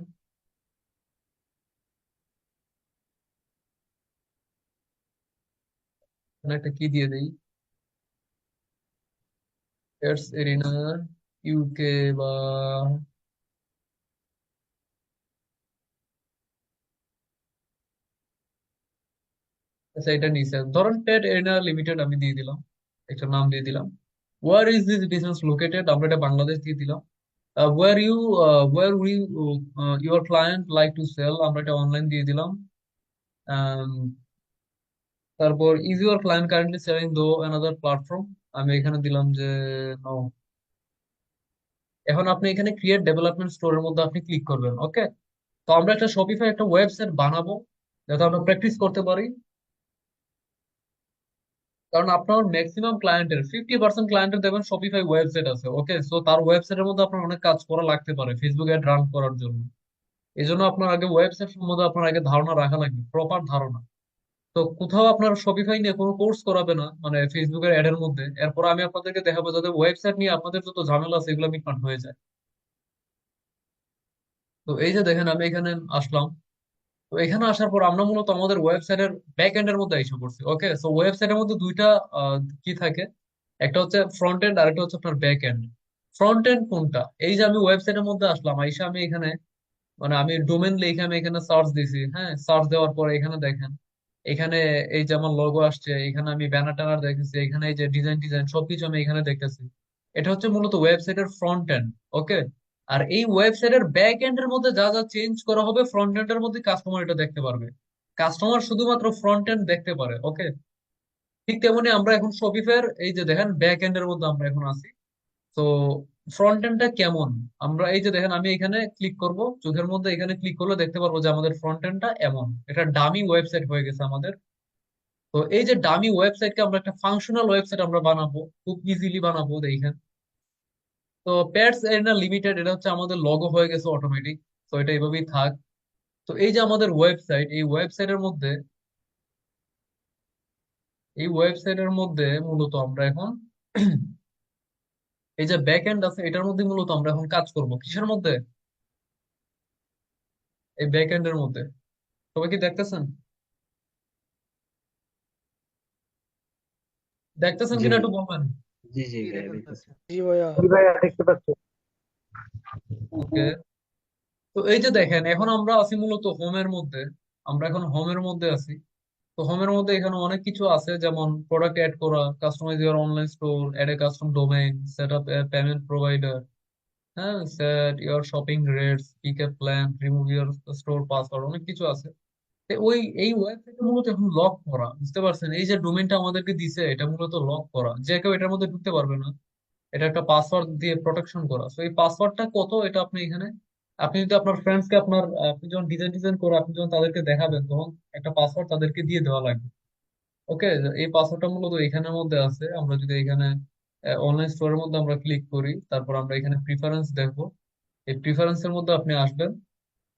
এখানে একটা কি দিয়ে দিই, প্যাটস এরিনা ইউকে বা আচ্ছা, এটা নিচে ধরেন প্যাট এরিনা লিমিটেড আমি দিয়ে দিলাম, একটা নাম দিয়ে দিলাম। Where is this business located, আমরা এটা বাংলাদেশ দিয়ে দিলাম। Where you where we your client like to sell, আমরা এটা অনলাইন দিয়ে দিলাম। তারপর is your client currently selling through another platform, আমি এখানে দিলাম যে নো। এখন আপনি এখানে ক্রিয়েট ডেভেলপমেন্ট স্টোরের মধ্যে আপনি ক্লিক করবেন। ওকে, তো আমরা একটা শপিফাই একটা ওয়েবসাইট বানাবো, যাতে আমরা প্র্যাকটিস করতে পারি। কারণ আপনার ম্যাক্সিমাম ক্লায়েন্টের 50% ক্লায়েন্টের দেখবেন শপিফাই ওয়েবসাইট আছে। ওকে, সো তার ওয়েবসাইটের মধ্যে আপনার অনেক কাজ করা লাগতে পারে ফেসবুক অ্যাড রান করার জন্য। এই জন্য আপনার আগে ওয়েবসাইট সম্বন্ধে আপনার আগে ধারণা রাখা লাগবে, প্রপার ধারণা। তো কোথাও আপনার শপিফাই নিয়ে কোনো কোর্স করাবে না, মানে ফেসবুকের অ্যাড এর মধ্যে। এরপর আমি আপনাদেরকে দেখাবো যাতে ওয়েবসাইট নিয়ে আপনাদের যত ঝামেলা আছে এগুলো মিটমাট হয়ে যায়। তো এই যে দেখেন আমি এখানে আসলাম। তো এখানে আসার পর আমরা মূলত আমাদের ওয়েবসাইটের ব্যাক এন্ড এর মধ্যে এসে পড়ছি। ওকে, সো ওয়েবসাইটের মধ্যে দুইটা কি থাকে, একটা হচ্ছে ফ্রন্ট এন্ড আর একটা হচ্ছে আপনার ব্যাক এন্ড। ফ্রন্ট এন্ড কোনটা, এই যে আমি ওয়েবসাইটের মধ্যে আসলাম, আইসা আমি এখানে মানে আমি ডোমেন লিখে আমি এখানে সার্চ দিছি। হ্যাঁ, সার্চ দেওয়ার পরে এখানে দেখেন, এখানে এই যে আমার লোগো আসছে, এখানে আমি ব্যানার ট্যানার দেখেছি, এখানে এই যে ডিজাইন ডিজাইন সবকিছু আমি এখানে দেখতেছি। এটা হচ্ছে মূলত ওয়েবসাইটের ফ্রন্ট এন্ড। ওকে, আর এই ওয়েবসাইটের ব্যাক এন্ড এর মধ্যে যা যা চেঞ্জ করা হবে ফ্রন্ট এন্ড এর মধ্যে কাস্টমার এটা দেখতে পারবে। কাস্টমার শুধুমাত্র ফ্রন্ট এন্ড দেখতে পারে। ওকে, ঠিক তেমনি আমরা এখন শপিফাইয়ের এই যে দেখেন ব্যাক এন্ড এর মধ্যে আমরা এখন আছি। তো ফ্রন্ট এন্ডটা কেমন, আমরা এই যে দেখেন আমি এখানে ক্লিক করব, চোখের মধ্যে এখানে ক্লিক করলে দেখতে পারবো যে আমাদের ফ্রন্ট এন্ডটা এমন, এটা ডামি ওয়েবসাইট হয়ে গেছে আমাদের। তো এই যে ডামি ওয়েবসাইটকে আমরা একটা ফাংশনাল ওয়েবসাইট আমরা বানাবো, খুব ইজিলি বানাবো দেখেন। তো প্যাডস এরিনা লিমিটেড এটা হচ্ছে আমাদের লগো হয়ে গেছে অটোমেটিক। তো এটা এভাবেই থাক। তো এই যে আমাদের ওয়েবসাইট, এই ওয়েবসাইটের মধ্যে মূলত আমরা এখন এই যে ব্যাক এন্ড আছে এটার মধ্যে মূলত আমরা এখন কাজ করব, কিসের মধ্যে, এই ব্যাক এন্ড এর মধ্যে। সবাই কি দেখতেছেন, দেখতেছেন জি কিনা ভাই, একটু বলবেন। জি জি ভাইয়া দেখতেছি। জি ভাইয়া। জি ভাইয়া দেখতে পাচ্ছি। ওকে, তো এই যে দেখেন এখন আমরা আছি মূলত হোমের মধ্যে। আমরা এখন হোমের মধ্যে আছি। তো হোমের মধ্যে এখানে অনেক কিছু আছে, যেমন প্রোডাক্ট অ্যাড করা, customise your online store, add a custom domain, set up a payment provider, হ্যাঁ, set your shopping rates, pick a plan, remove your store password, অনেক কিছু আছে। তো এই ওয়েবসাইটটা মূলত এখন লক করা, বুঝতে পারছেন? এই যে ডোমেইনটা আমাদেরকে দিছে এটা মূলত লক করা, যে কেউ এটার মধ্যে ঢুকতে পারবে না। এটা একটা পাসওয়ার্ড দিয়ে প্রোটেকশন করা। তো এই পাসওয়ার্ডটা কত, এটা আপনি এখানে আপনি যদি আপনার ফ্রেন্ডস কে আপনার আপনি যখন ডিজাইন ডিজাইন করে আপনি যখন তাদেরকে দেখাবেন, তখন একটা পাসওয়ার্ড তাদেরকে দিয়ে দেওয়া লাগবে। ওকে, এই পাসওয়ার্ডটা মূলত এখানের মধ্যে আছে। আমরা যদি এখানে অনলাইন স্টোরের মধ্যে আমরা ক্লিক করি, তারপর আমরা এখানে প্রিফারেন্স দেখবো। এই প্রিফারেন্সের মধ্যে আপনি আসবেন।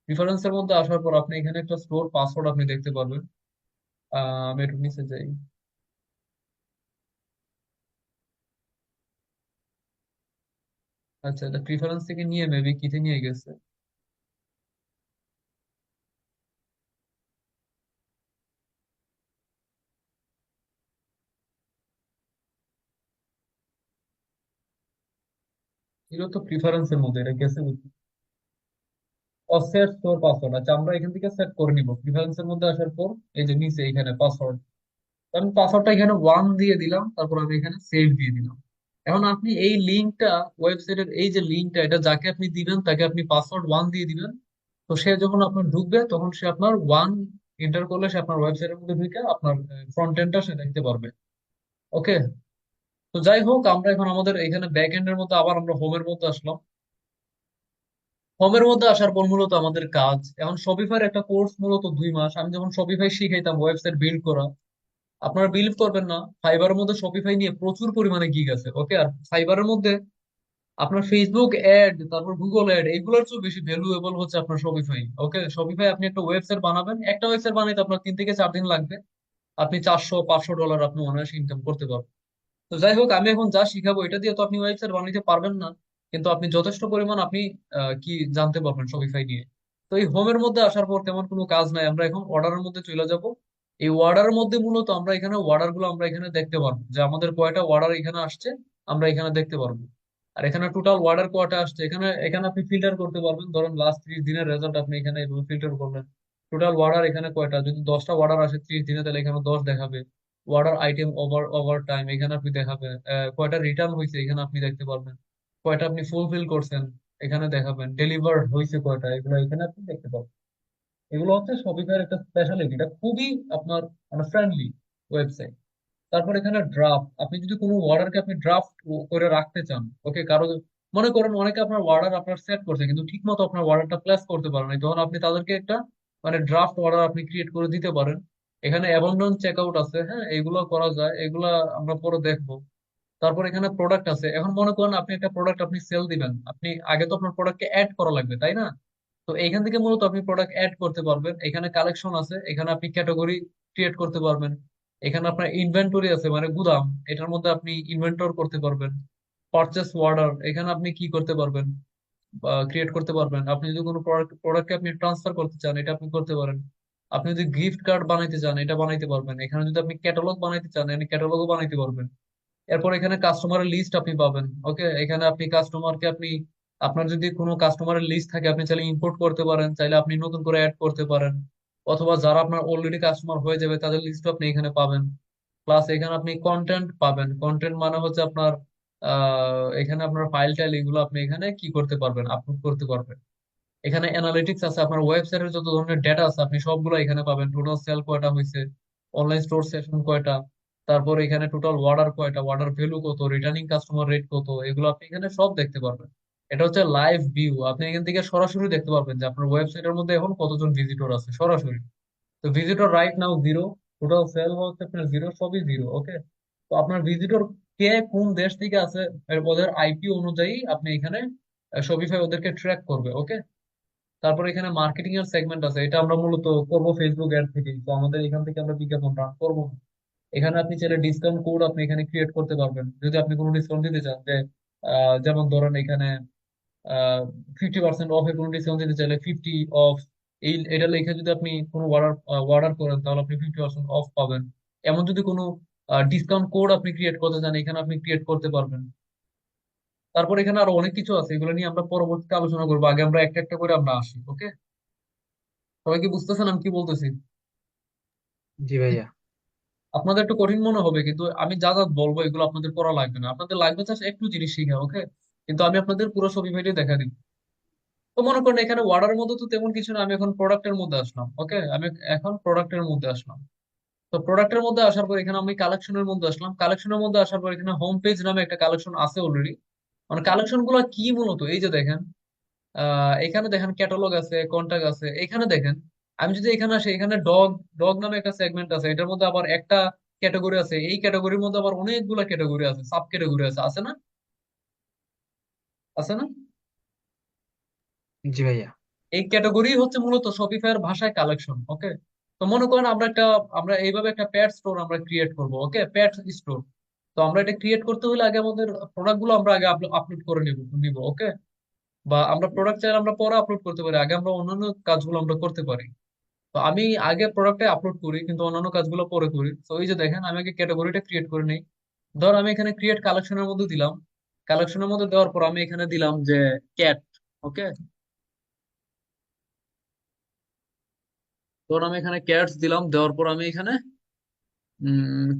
প্রিফারেন্সের মধ্যে আসার পর আপনি এখানে একটা স্টোর পাসওয়ার্ড আপনি দেখতে পারবেন। আমি একটু নিচে যাই। আচ্ছা, এটা প্রিফারেন্স থেকে নিয়ে মেবি কিতে নিয়ে গেছে। এগুলো তো প্রিফারেন্সের মধ্যে এটা গেছে সেট স্টোর পাসওয়ার্ড। আচ্ছা, আমরা এখান থেকে সেট করে নিব প্রিফারেন্সের মধ্যে আসার পর। এই যে নিচে এখানে পাসওয়ার্ড, আমি পাসওয়ার্ডটা এখানে 1 দিয়ে দিলাম, তারপর আমি এখানে সেভ দিয়ে দিলাম। এখন আপনি এই লিঙ্কটা, ওয়েবসাইটের এই যে লিঙ্কটা, এটা যাকে আপনি দিবেন তাকে আপনি পাসওয়ার্ড 1 দিয়ে দিবেন। তো সে যখন আপনার ঢুকবে তখন সে আপনার 1 এন্টার করলে সে আপনার ওয়েবসাইটের মধ্যে ঢুকে আপনার ফ্রন্ট এন্ডটা সে দেখতে পারবে। ওকে। তো যাই হোক, আমরা এখন আমাদের এখানে ব্যাক এন্ডের মধ্যে আবার আমরা হোমের মধ্যে আসলাম। হোমের মধ্যে আসার পর মূলত আমাদের কাজ এখন শপিফাইয়ের একটা কোর্স মূলত 2 মাস। আমি যখন শপিফাই শিখাইতাম ওয়েবসাইট বিল্ড করা, আপনারা বিলিভ করবেন না, ফাইবারের মধ্যে শপিফাই নিয়ে প্রচুর পরিমাণে গিগ আছে। ওকে। আর ফাইবারের মধ্যে আপনার ফেসবুক অ্যাড, তারপর গুগল অ্যাড, এগুলোর চেয়ে বেশি ভ্যালুয়েবল হচ্ছে আপনার শপিফাই। ওকে। শপিফাই আপনি একটা ওয়েবসাইট বানাবেন, একটা ওয়েবসাইট বানাইতে আপনার 3 থেকে 4 দিন লাগবে, আপনি 400-500 ডলার আপনি অনায়াসে ইনকাম করতে পারবেন। তো যাই হোক, আমি এখন যা শিখাবো এটা দিয়ে তো আপনি ওয়েবসাইট বানাইতে পারবেন না, কিন্তু আপনি যথেষ্ট পরিমাণ আপনি কি জানতে পারবেন শপিফাই নিয়ে। তো এই হোমের মধ্যে আসার পর তেমন কোনো কাজ নাই, আমরা এখন অর্ডারের মধ্যে চলে যাব। এই অর্ডারের মধ্যে মূলত আমরা এখানে অর্ডার গুলো আমরা এখানে দেখতে পারবো যে আমাদের কয়টা অর্ডার এখানে আসছে, আমরা এখানে দেখতে পারবো। আর এখানে টোটাল অর্ডার কয়টা আসছে, এখানে এখানে আপনি ফিল্টার করতে পারবেন। ধরেন লাস্ট 30 দিনের রেজাল্ট আপনি এখানে ফিল্টার করলেন। টোটাল অর্ডার এখানে কয়টা, যদি 10টা অর্ডার আসে 30 দিনে তাহলে এখানে 10 দেখাবে। Order item over over time এখানে আপনি দেখাবে। কয়টা রিটার্ন হয়েছে এখানে আপনি দেখতে পারবেন। কয়টা আপনি ফুলফিল করছেন এখানে দেখাবেন। ডেলিভার হয়েছে কয়টা, এগুলো এখানে আপনি দেখতে পাবেন। এগুলো হচ্ছে শপিফাইয়ের একটা স্পেশালিটি, এটা খুবই আপনার মানে ফ্রেন্ডলি ওয়েবসাইট। তারপর এখানে ড্রাফট, আপনি যদি কোনো অর্ডারকে আপনি ড্রাফট করে রাখতে চান, ওকে, কারো মনে করেন অনেকে আপনার অর্ডার আপনার সেট করছে কিন্তু ঠিক মতো আপনার অর্ডারটা প্লেস করতে পারেন না, তখন আপনি তাদেরকে একটা মানে ড্রাফট অর্ডার আপনি ক্রিয়েট করে দিতে পারেন। এখানে অ্যাবান্ডন চেকআউট আছে, হ্যাঁ, এগুলো করা যায়, এগুলা আমরা পরে দেখবো। তারপর এখানে প্রোডাক্ট আছে। এখন মনে করেন আপনি একটা প্রোডাক্ট আপনি সেল দিবেন, আপনি আগে তো আপনার প্রোডাক্টকে অ্যাড করা লাগবে, তাই না? তো এইখান থেকে মূলত আপনি প্রোডাক্ট অ্যাড করতে পারবেন। এখানে কালেকশন আছে, এখানে আপনি ক্যাটাগরি ক্রিয়েট করতে পারবেন। এখানে আপনার ইনভেন্টরি আছে মানে গুদাম, এটার মধ্যে আপনি ইনভেন্টর করতে পারবেন। পারচেস অর্ডার, এখানে আপনি কি করতে পারবেন, ক্রিয়েট করতে পারবেন। আপনি যদি কোনো প্রোডাক্টকে আপনি ট্রান্সফার করতে চান, এটা আপনি করতে পারেন। আপনি যদি গিফট কার্ড বানাইতে চান, এটা বানাইতে পারবেন। এখানে যদি আপনি ক্যাটালগ বানাইতে চান, এখানে ক্যাটালগও বানাইতে পারবেন। এরপর এখানে কাস্টমারের লিস্ট আপনি পাবেন। ওকে। এখানে আপনি কাস্টমারকে আপনি, আপনার যদি কোনো কাস্টমারের লিস্ট থাকে আপনি চাইলে ইম্পোর্ট করতে পারেন, চাইলে আপনি নতুন করে অ্যাড করতে পারেন। অথবা যারা আপনার অলরেডি কাস্টমার হয়ে যাবে তাদের লিস্ট আপনি এখানে পাবেন। প্লাস এখানে আপনি কন্টেন্ট পাবেন। কন্টেন্ট মানে হচ্ছে আপনার এখানে আপনার ফাইল টাইল এগুলো আপনি এখানে কি করতে পারবেন, আপলোড করতে পারবেন। এখানে অ্যানালিটিক্স আছে, আপনার ওয়েবসাইটের যত ধরনের ডেটা আছে আপনি সবগুলো এখানে পাবেন। টোটাল সেল কয়টা হয়েছে, অনলাইন স্টোর সেশন কয়টা, তারপর এখানে টোটাল অর্ডার কয়টা, অর্ডার ভ্যালু কত, রিটার্নিং কাস্টমার রেট কত, এগুলো আপনি এখানে সব দেখতে পারবেন। এটা হচ্ছে লাইভ ভিউ, আপনি এখান থেকে সরাসরি দেখতে পারবেন যে আপনার ওয়েবসাইটের মধ্যে এখন কতজন ভিজিটর আছে সরাসরি। তো visitor right now 0, total sell হচ্ছে আপনার 0, সবই 0। ওকে। তো আপনার ভিজিটর কে কোন দেশ থেকে আছে, ওদের আইপি অনুযায়ী আপনি এখানে শপিফাই ওদেরকে ট্র্যাক করবে। ওকে। তারপর এখানে মার্কেটিং এর সেগমেন্ট আছে, এটা আমরা মূলত করব ফেসবুক অ্যাড থেকে, তো আমাদের এখান থেকে আমরা বিজ্ঞাপন রান করবো না। এখানে আপনি চাইলে ডিসকাউন্ট কোড আপনি এখানে ক্রিয়েট করতে পারবেন, যদি আপনি কোনো ডিসকাউন্ট দিতে চান, যে যেমন ধরেন এখানে 50% অফে কোনো ডিসকাউন্ট দিতে চাইলে 50 অফ, এই এটা লিখে যদি আপনি কোনো অর্ডার অর্ডার করেন তাহলে আপনি 50% অফ পাবেন। এমন যদি কোনো ডিসকাউন্ট কোড আপনি ক্রিয়েট করতে চান, এখানে আপনি ক্রিয়েট করতে পারবেন। তারপর এখানে আরো অনেক কিছু আছে, এগুলো নিয়ে আমরা পরবর্তীতে আলোচনা করবো, আগে আমরা একটা একটা করে আমরা আসি। ওকে। সবাই কি বুঝতেছেন আমি কি বলতেছি? জি ভাইয়া। আপনাদের একটু কঠিন মনে হবে, কিন্তু আমি যা যা বলবো এগুলো আপনাদের করা লাগবে না, আপনাদের লাগবে জাস্ট একটু জিনিস শিখা। ওকে। কিন্তু আমি আপনাদের পুরো ছবিটাই দেখা দিব। তো মনে করেন এখানে অর্ডারের মধ্যে তো তেমন কিছু না, আমি এখন প্রোডাক্টের মধ্যে আসলাম। ওকে। আমি এখন প্রোডাক্টের মধ্যে আসলাম। তো প্রোডাক্টের মধ্যে আসার পর এখানে আমি কালেকশনের মধ্যে আসলাম। কালেকশনের মধ্যে আসার পর এখানে হোম পেজ নামে একটা কালেকশন আছে অলরেডি। মানে কালেকশন গুলো কি মূলত এই যে দেখেন, এখানে দেখেন ক্যাটালগ আছে, কন্টাক্ট আছে, এখানে দেখেন। আমি যদি এখানে আসি, এখানে ডগ, ডগ নামে একটা সেগমেন্ট আছে, এটার মধ্যে আবার একটা ক্যাটাগরি আছে, এই ক্যাটাগরির মধ্যে আবার অনেকগুলো ক্যাটাগরি আছে, সাব ক্যাটাগরি আছে, আছে না? আছে না? জি ভাইয়া। এই ক্যাটাগরি হচ্ছে মূলত শপিফাইয়ের ভাষায় কালেকশন। ওকে। তো মনে করেন আমরা এইভাবে একটা প্যাট স্টোর আমরা ক্রিয়েট করব। ওকে। প্যাট স্টোর, তো আমরা এটা ক্রিয়েট করতে হলে আগে আমাদের প্রোডাক্ট গুলো আমরা আগে আপলোড করে নিব ওকে। বা আমরা প্রোডাক্ট চাইলে আমরা পরে আপলোড করতে পারি, আগে আমরা অন্যান্য কাজগুলো আমরা করতে পারি। তো আমি আগে প্রোডাক্টে আপলোড করি কিন্তু অন্যান্য কাজগুলো পরে করি। তো এই যে দেখেন আমি আগে ক্যাটাগরিটা ক্রিয়েট করে নিই। ধর আমি এখানে ক্রিয়েট কালেকশনের মধ্যে দিলাম, কালেকশনের মধ্যে দেওয়ার পর আমি এখানে দিলাম যে ক্যাট। ওকে, ধর আমি এখানে ক্যাটস দিলাম, দেওয়ার পর আমি এখানে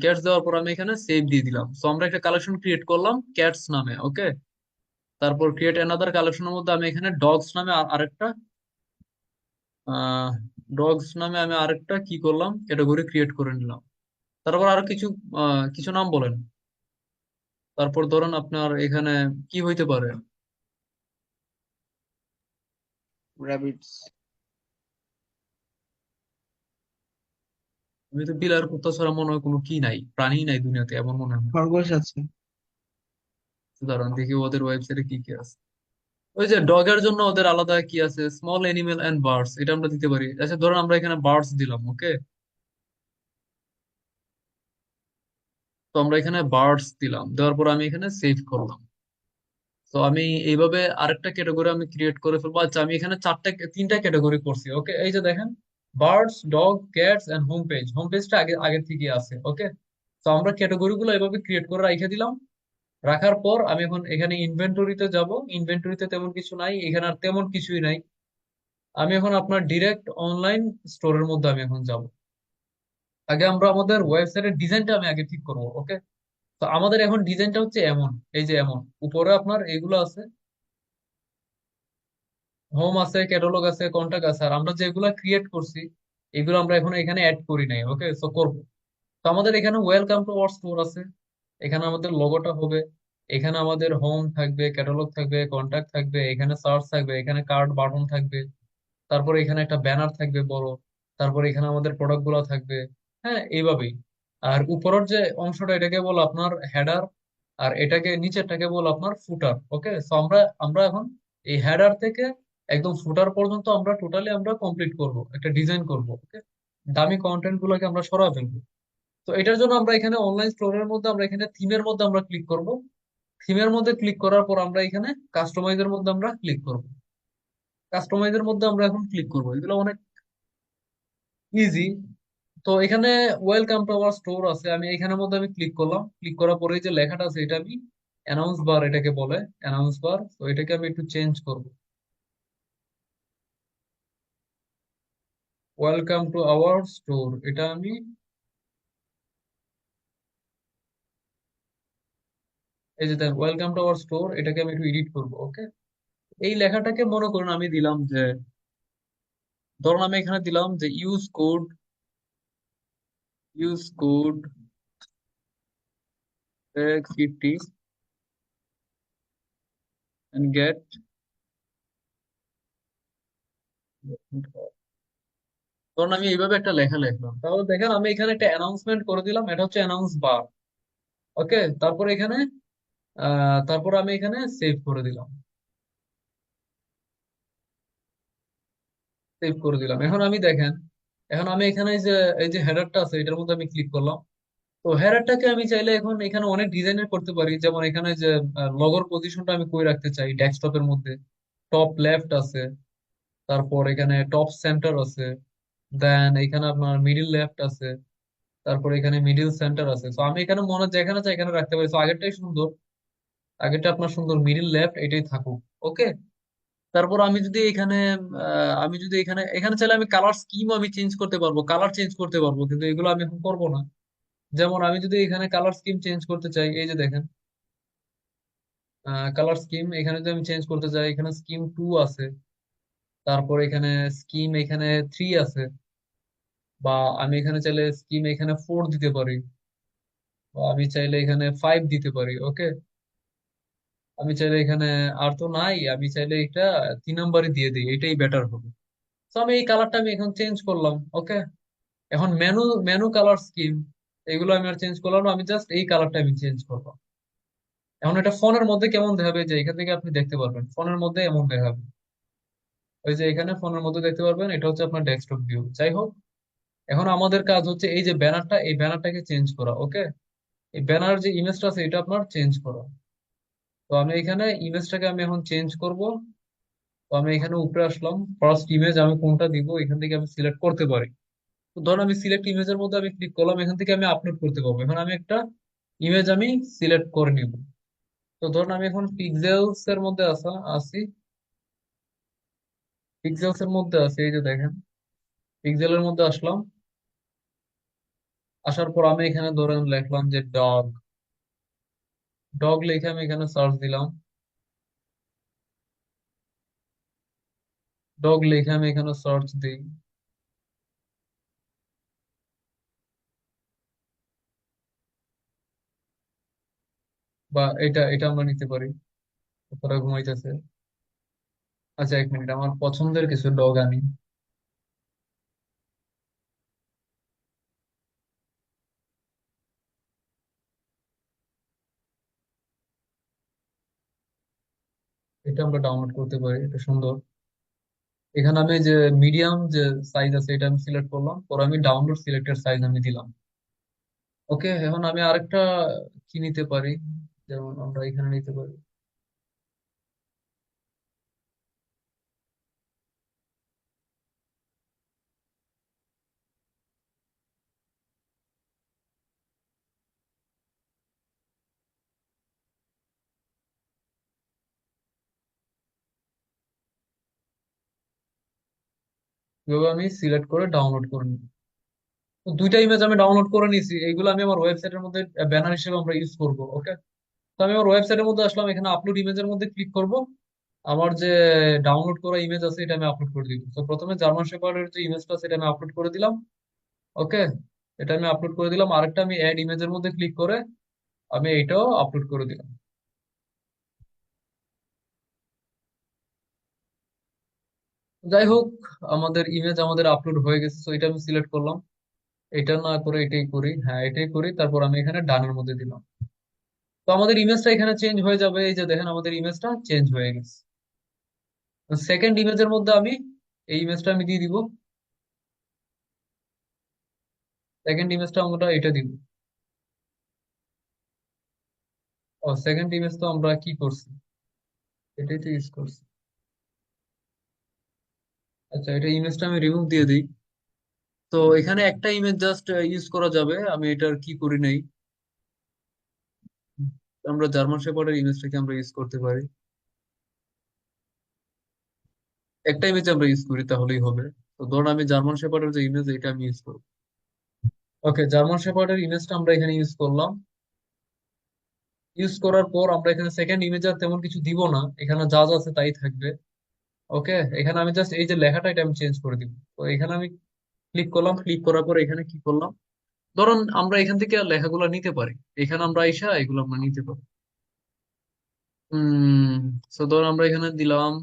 ক্যাটস দেওয়ার পর আমি এখানে সেভ দিয়ে দিলাম। তো আমরা একটা কালেকশন ক্রিয়েট করলাম ক্যাটস নামে ওকে। তারপর ক্রিয়েট অ্যানাদার কালেকশনের মধ্যে আমি এখানে ডগস নামে আরেকটা ডগস নামে আমি আরেকটা কি করলাম ক্যাটাগরি ক্রিয়েট করে নিলাম। তারপর আরো কিছু কিছু নাম বলেন। তারপর ধরুন আপনার এখানে কি হইতে পারে? র্যাবিটস। আমি তো বিড়াল কুত্তা ছাড়া মনে হয় কোনো কি নাই, প্রাণী নাই দুনিয়াতে এমন মনে হয়। খরগোশ আছে। দাঁড়ান দেখি ওদের ওয়েবসাইটে কি কি আছে। ওই যে ডগের জন্য ওদের আলাদা কি আছে, স্মল অ্যানিমেল এন্ড বার্ডস, এটা আমরা দিতে পারি। আচ্ছা ধরুন আমরা এখানে বার্ডস দিলাম ওকে। তো আমরা এখানে বার্ডস দিলাম, দেওয়ার পর আমি এখানে সেভ করলাম। তো আমি এইভাবে আরেকটা ক্যাটাগরি আমি ক্রিয়েট করে ফেলবো। আচ্ছা আমি এখানে তিনটা ক্যাটাগরি করছি ওকে। এই যে দেখেন birds, dog, cats and home page. Home পেজটা আগে থেকে আছে ওকে। তো আমরা ক্যাটাগরি গুলো এভাবে ক্রিয়েট করে রেখে দিলাম। রাখার পর আমি এখন এখানে ইনভেন্টরিতে যাব। ইনভেন্টরিতে তেমন কিছু নাই, এখানে আর তেমন কিছুই নাই। আমি এখন আপনার ডিরেক্ট অনলাইন স্টোরের মধ্যে আমি এখন যাব। আগে আমরা আমাদের ওয়েবসাইটের ডিজাইনটা আমি আগে ঠিক করবো ওকে। তো আমাদের এখন ডিজাইনটা হচ্ছে এমন, এই যে এমন উপরে আপনার এগুলো আছে, হোম আছে, ক্যাটালগ আছে, কন্টাক্ট আছে। আর আমরা যেগুলো ক্রিয়েট করছি এগুলো আমরা এখন এখানে অ্যাড করি নাই ওকে। সো করবো। তো আমাদের এখানে ওয়েলকাম টু আওয়ার স্টোর আছে, এখানে আমাদের লোগোটা হবে, এখানে আমাদের হোম থাকবে, ক্যাটালগ থাকবে, কন্টাক্ট থাকবে, এখানে সার্চ থাকবে, এখানে কার্ড বাটন থাকবে, তারপরে এখানে একটা ব্যানার থাকবে বড়, তারপরে এখানে আমাদের প্রোডাক্ট গুলো থাকবে। হ্যাঁ এইভাবেই। আর উপরের যে অংশটা এটাকে বলো আপনার হেডার, আর এটাকে নিচেরটাকে বলো আপনার ফুটার ওকে। সো আমরা আমরা এখন এই হেডার থেকে একদম ফুটার পর্যন্ত আমরা টোটালি আমরা কমপ্লিট করব, একটা ডিজাইন করব ওকে। দামি কন্টেন্ট গুলোকে আমরা সরা ফেলবো। তো এটার জন্য আমরা এখানে অনলাইন স্টোরের মধ্যে আমরা এখানে থিমের মধ্যে আমরা ক্লিক করব। থিমের মধ্যে ক্লিক করার পর আমরা এখানে কাস্টমাইজের মধ্যে আমরা ক্লিক করব। কাস্টমাইজের মধ্যে আমরা এখন ক্লিক করব, এগুলো অনেক ইজি। তো এখানে ওয়েলকাম টু আওয়ার স্টোর আছে, আমি এখানের মধ্যে আমি ক্লিক করলাম। ক্লিক করার পরে যে লেখাটা আছে এটা আমি অ্যানাউন্স বার এটাকে বলে, অ্যানাউন্স বার। তো এটাকে আমি একটু চেঞ্জ করব। ওয়েলকাম টু আওয়ার স্টোর এটা আমি এই যে ওয়েলকাম টু আওয়ার স্টোর এটাকে আমি একটু এডিট করব ওকে। এই লেখাটাকে মনে করুন আমি দিলাম যে, ধরুন আমি এখানে দিলাম যে ইউজ কোড 50 and get। ধরুন আমি এইভাবে একটা লেখা লিখলাম, তাহলে দেখেন আমি এখানে একটা অ্যানাউন্সমেন্ট করে দিলাম, এটা হচ্ছে অ্যানাউন্স বার ওকে। তারপর এখানে তারপর আমি এখানে সেভ করে দিলাম, সেভ করে দিলাম। এখন আমি দেখেন, এখন আমি এখানে এই যে হেডারটা আছে এটার মধ্যে আমি ক্লিক করলাম। তো হেডারটাকে আমি চাইলে এখন এখানে অনেক ডিজাইনের করতে পারি। যেমন এখানে যে লগোর পজিশনটা আমি কই রাখতে চাই ডেস্কটপের মধ্যে, টপ লেফট আছে, তারপর এখানে টপ সেন্টার আছে, দেন এখানে আপনার মিডিল লেফট আছে, তারপর এখানে মিডিল সেন্টার আছে। তো আমি এখানে মনে হয় যেখানে চাই এখানে রাখতে পারি। তো আগেরটাই সুন্দর, আগেরটা আপনার সুন্দর, মিডিল লেফট এটাই থাকুক ওকে। তারপর আমি যদি এখানে এখানে চাইলে আমি কালার স্কিম আমি চেঞ্জ করতে পারবো, কালার চেঞ্জ করতে পারবো, কিন্তু এগুলো আমি এখন করবো না। যেমন আমি যদি এখানে কালার স্কিম চেঞ্জ করতে চাই, এই যে দেখেন কালার স্কিম এখানে যদি আমি চেঞ্জ করতে চাই, এখানে স্কিম 2 আছে, তারপর এখানে স্কিম এখানে 3 আছে, বা আমি এখানে চাইলে স্কিম এখানে 4 দিতে পারি, বা আমি চাইলে এখানে 5 দিতে পারি ওকে। আমি চাইলে এখানে, আর তো নাই, আমি চাইলে এটা 3 নম্বরই দিয়ে দিই, এটাই বেটার হবে। তো আমি এই কালারটা আমি এখন চেঞ্জ করলাম ওকে। এখন মেনু কালার স্কিম এগুলো আমি আর চেঞ্জ করলাম না, আমি জাস্ট এই কালারটা আমি চেঞ্জ করলাম। এখন এটা ফোনের মধ্যে কেমন দেখাবে, যে এখান থেকে আপনি দেখতে পারবেন ফোনের মধ্যে এমন দেখাবে। ওই যে এখানে ফোনের মধ্যে দেখতে পারবেন, এটা হচ্ছে আপনার ডেস্কটপ ভিউ। যাই হোক, এখন আমাদের কাজ হচ্ছে এই যে ব্যানারটা, এই ব্যানারটাকে চেঞ্জ করা ওকে। এই ব্যানার যে ইমেজটা আছে এটা আপনার চেঞ্জ করা। তো আমি এখানে ইমেজটাকে আমি এখন চেঞ্জ করব। তো আমি এখানে উপরে আসলাম, ফার্স্ট ইমেজ আমি কোনটা দিব এখান থেকে আমি সিলেক্ট করতে পারি। তো ধরুন আমি সিলেক্ট ইমেজের মধ্যে আমি ক্লিক করলাম, এখান থেকে আমি আপলোড করতে পারবো। এখন আমি একটা ইমেজ আমি সিলেক্ট করে নিব। তো ধরুন আমি এখন পিক্সেলস এর মধ্যে আসি, পিক্সেলস এর মধ্যে আছি, এই যে দেখেন পিক্সেলের মধ্যে আসলাম। আসার পর আমি এখানে ধরেন লিখলাম যে ডগ, ডগ লিখে আমি এখানে সার্চ দিলাম। ডগ লিখে আমি এখানে সার্চ দিই। বা এটা এটা আমরা নিতে পারি। তারা ঘুমাইতেছে। আচ্ছা, এক মিনিট, আমার পছন্দের কিছু ডগ আনি। এটা আমরা ডাউনলোড করতে পারি, এটা সুন্দর। এখানে আমি যে মিডিয়াম যে সাইজ আছে এটা আমি সিলেক্ট করলাম, পরে আমি ডাউনলোড সিলেক্টেড সাইজ আমি দিলাম। ওকে, এখন আমি আরেকটা কি নিতে পারি, যেমন আমরা এখানে নিতে পারি। এভাবে আমি সিলেক্ট করে ডাউনলোড করে নিই। তো দুইটা ইমেজ আমি ডাউনলোড করে নিয়েছি, এইগুলো আমি আমার ওয়েবসাইটের মধ্যে ব্যানার হিসেবে আমরা ইউজ করব। ওকে, তো আমি আমার ওয়েবসাইটের মধ্যে আসলাম, এখানে আপলোড ইমেজের মধ্যে ক্লিক করব। আমার যে ডাউনলোড করা ইমেজ আছে এটা আমি আপলোড করে দিব। তো প্রথমে জার্মান শেপার্ডের যে ইমেজটা আছে এটা আমি আপলোড করে দিলাম। ওকে, এটা আমি আপলোড করে দিলাম। আরেকটা আমি অ্যাড ইমেজের মধ্যে ক্লিক করে আমি এটাও আপলোড করে দিলাম। যাই হোক, আমাদের ইমেজ আমাদের আপলোড হয়ে গেছে, তো এটা আমি সিলেক্ট করলাম। এটা না করে এটাই করি, হ্যাঁ এটাই করি, তারপর আমি এখানে ডানের মধ্যে দিলাম। তো আমাদের ইমেজটা এখানে চেঞ্জ হয়ে যাবে, এই যে দেখেন আমাদের ইমেজটা চেঞ্জ হয়ে গেছে। সেকেন্ড ইমেজের মধ্যে আমি এই ইমেজটা আমি দিয়ে দিব। সেকেন্ড ইমেজটা আমরা এটা দিব। ও, সেকেন্ড ইমেজ তো আমরা কি করছি, এটাই তো ইউজ করছি। আচ্ছা, এটা ইমেজটা আমি রিমুভ দিয়ে দিই। তো এখানে একটা ইমেজ জাস্ট ইউজ করা যাবে, আমি এটার কি করি নাই। আমরা জার্মান শেপার্ডের ইমেজটাকে আমরা ইউজ করতে পারি। একটা ইমেজ আমরা ইউজ করি তাহলেই হবে। তো ধরুন আমি জার্মান শেপার্ডের যে ইমেজ এটা আমি ইউজ করবো। ওকে, জার্মান শেপার্ডের ইমেজটা আমরা এখানে ইউজ করলাম। ইউজ করার পর আমরা এখানে সেকেন্ড ইমেজ আর তেমন কিছু দিব না, এখানে যা যা আছে তাই থাকবে। ওকে, এখানে আমি জাস্ট এই যে লেখাটা এটা আমি চেঞ্জ করে দিব। তো এখানে আমি ক্লিক করলাম, ক্লিক করার পর এখানে কি করলাম, ধরুন আমরা এখান থেকে লেখাগুলো নিতে পারি। এখানে আমরা আইসা এগুলো আমরা নিতে পারি। হম, তো ধরুন আমরা এখানে দিলাম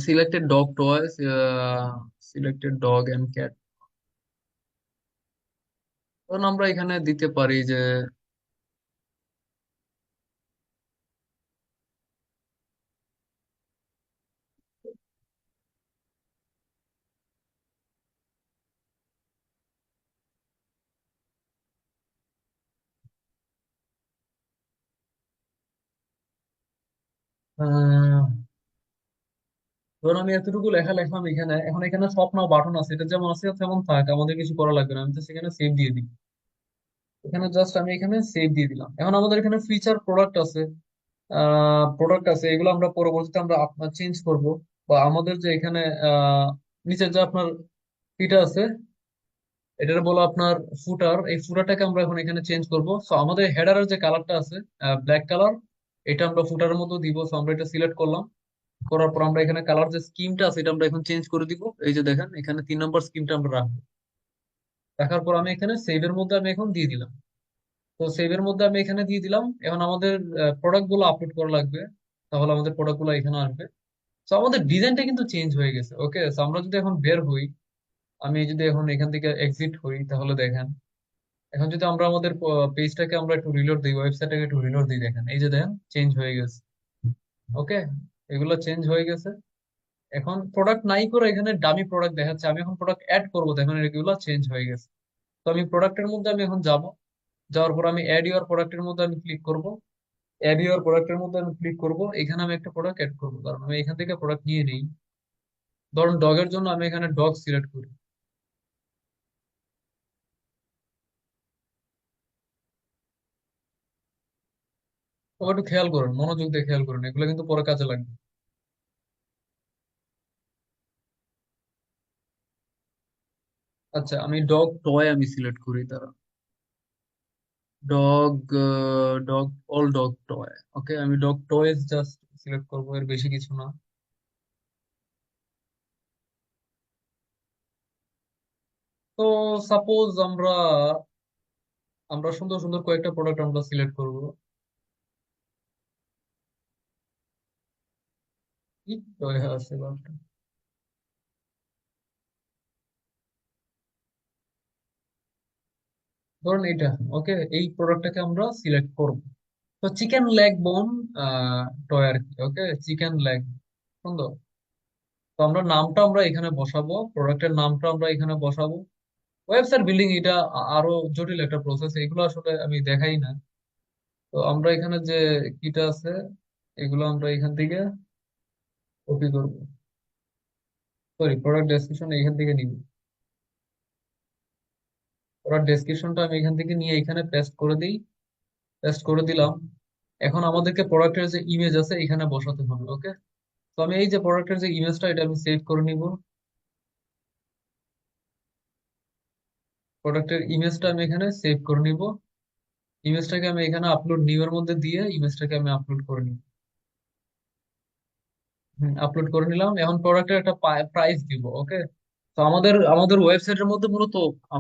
selected dog toys, selected dog and cat. ধরুন আমরা এখানে দিতে পারি যে আহ, ধরুন আমি এতটুকু লেখা লেখলাম এখানে, এখন এখানে সব নাও বাটন আছে, এটা যেমন আছে তেমন থাক, আমাদের কিছু করা লাগবে না, আমি তো সেখানে সেভ দিয়ে দিই। এখানে জাস্ট আমি এখানে সেভ দিয়ে দিলাম। এখন আমাদের এখানে ফিচার প্রোডাক্ট আছে, এগুলো আমরা পরবর্তীতে আমরা আপনার চেঞ্জ করব। বা আমাদের যে এখানে আহ নিচে যে আপনার এটা আছে, এটার বলো আপনার ফুটার, এই ফুটারটাকে আমরা এখন এখানে চেঞ্জ করব। সো আমাদের হেডারের যে কালারটা আছে ব্ল্যাক কালার, এটা আমরা ফুটারের মধ্যে দিব। সো আমরা এটা সিলেক্ট করলাম, করার পর আমরা এখানে কালার যে স্কিমটা আছে এটা আমরা এখন চেঞ্জ করে দিব। এই যে দেখেন এখানে 3 নম্বর স্কিমটা আমরা রাখবো। রাখার পর আমি এখানে সেভের মধ্যে আমি এখন দিয়ে দিলাম। তো সেভের মধ্যে আমি এখানে দিয়ে দিলাম। এখন আমাদের প্রোডাক্ট গুলো আপলোড করা লাগবে, তাহলে আমাদের প্রোডাক্ট গুলো এখানে আসবে। তো আমাদের ডিজাইনটা কিন্তু চেঞ্জ হয়ে গেছে। ওকে, তো আমরা যদি এখন বের হই, আমি যদি এখন এখান থেকে এক্সিট হই, তাহলে দেখেন এখন যদি আমরা আমাদের পেজটাকে আমরা একটু রিলোড দিই, ওয়েবসাইটটাকে একটু রিলোড দিই, দেখেন এই যে দেখেন চেঞ্জ হয়ে গেছে। ওকে, এগুলো চেঞ্জ হয়ে গেছে। এখন প্রোডাক্ট নাই করে এখানে ডামি প্রোডাক্ট দেখাচ্ছে, আমি এখন প্রোডাক্ট অ্যাড করবো, দেখেন এগুলো চেঞ্জ হয়ে গেছে। তো আমি প্রোডাক্টের মধ্যে আমি এখন যাব, যাওয়ার পর আমি অ্যাড ইউর প্রোডাক্টের মধ্যে আমি ক্লিক করব। অ্যাড ইউর প্রোডাক্টের মধ্যে আমি ক্লিক করব, এখানে আমি একটা প্রোডাক্ট অ্যাড করবো, কারণ আমি এখান থেকে প্রোডাক্ট নিয়ে নেই। ধরুন ডগের জন্য আমি এখানে ডগ সিলেক্ট করি। তো একটু খেয়াল করুন, মনোযোগ দিয়ে খেয়াল করুন, এগুলো কিন্তু পরে কাজে লাগবে। আচ্ছা, আমি ডগ টয় আমি সিলেক্ট করি, তারা dog, dog, all dog toy. Okay, আমি ডগ টয়েস জাস্ট সিলেক্ট করবো, এর বেশি কিছু না। তো সাপোজ আমরা আমরা সুন্দর সুন্দর কয়েকটা প্রোডাক্ট আমরা সিলেক্ট করব। কি টয় আছে বারটা? ধরুন এটা। ওকে, এই প্রোডাক্টটাকে আমরা সিলেক্ট করব। তো চিকেন লেগ বোন টয় আর কি। ওকে, চিকেন লেগ, সুন্দর। তো আমরা নামটা আমরা এখানে বসাবো, প্রোডাক্টের নামটা আমরা এখানে বসাবো। ওয়েবসাইট বিল্ডিং এটা আরো জটিল একটা প্রসেস, এগুলো আসলে আমি দেখাই না। তো আমরা এখানে যে কিটা আছে, এগুলো আমরা এখান থেকে কপি করবো, সরি প্রোডাক্ট ডেসক্রিপশন এখান থেকে নিব। প্রোডাক্ট ডেসক্রিপশনটা আমি এখান থেকে নিয়ে এখানে পেস্ট করে দিই, পেস্ট করে দিলাম। এখন আমাদেরকে প্রোডাক্টের যে ইমেজ আছে এখানে বসাতে হবে। ওকে, তো আমি এই যে প্রোডাক্টের যে ইমেজটা এটা আমি সেভ করে নিব। প্রোডাক্টের ইমেজটা আমি এখানে সেভ করে নিব। ইমেজটাকে আমি এখানে আপলোড নিউ এর মধ্যে দিয়ে ইমেজটাকে আমি আপলোড করে নিব। আপলোড করে নিলাম। এখন প্রোডাক্টের একটা প্রাইস দিব। ওকে, তো আমাদের আমাদের ওয়েবসাইটের মধ্যে মূলত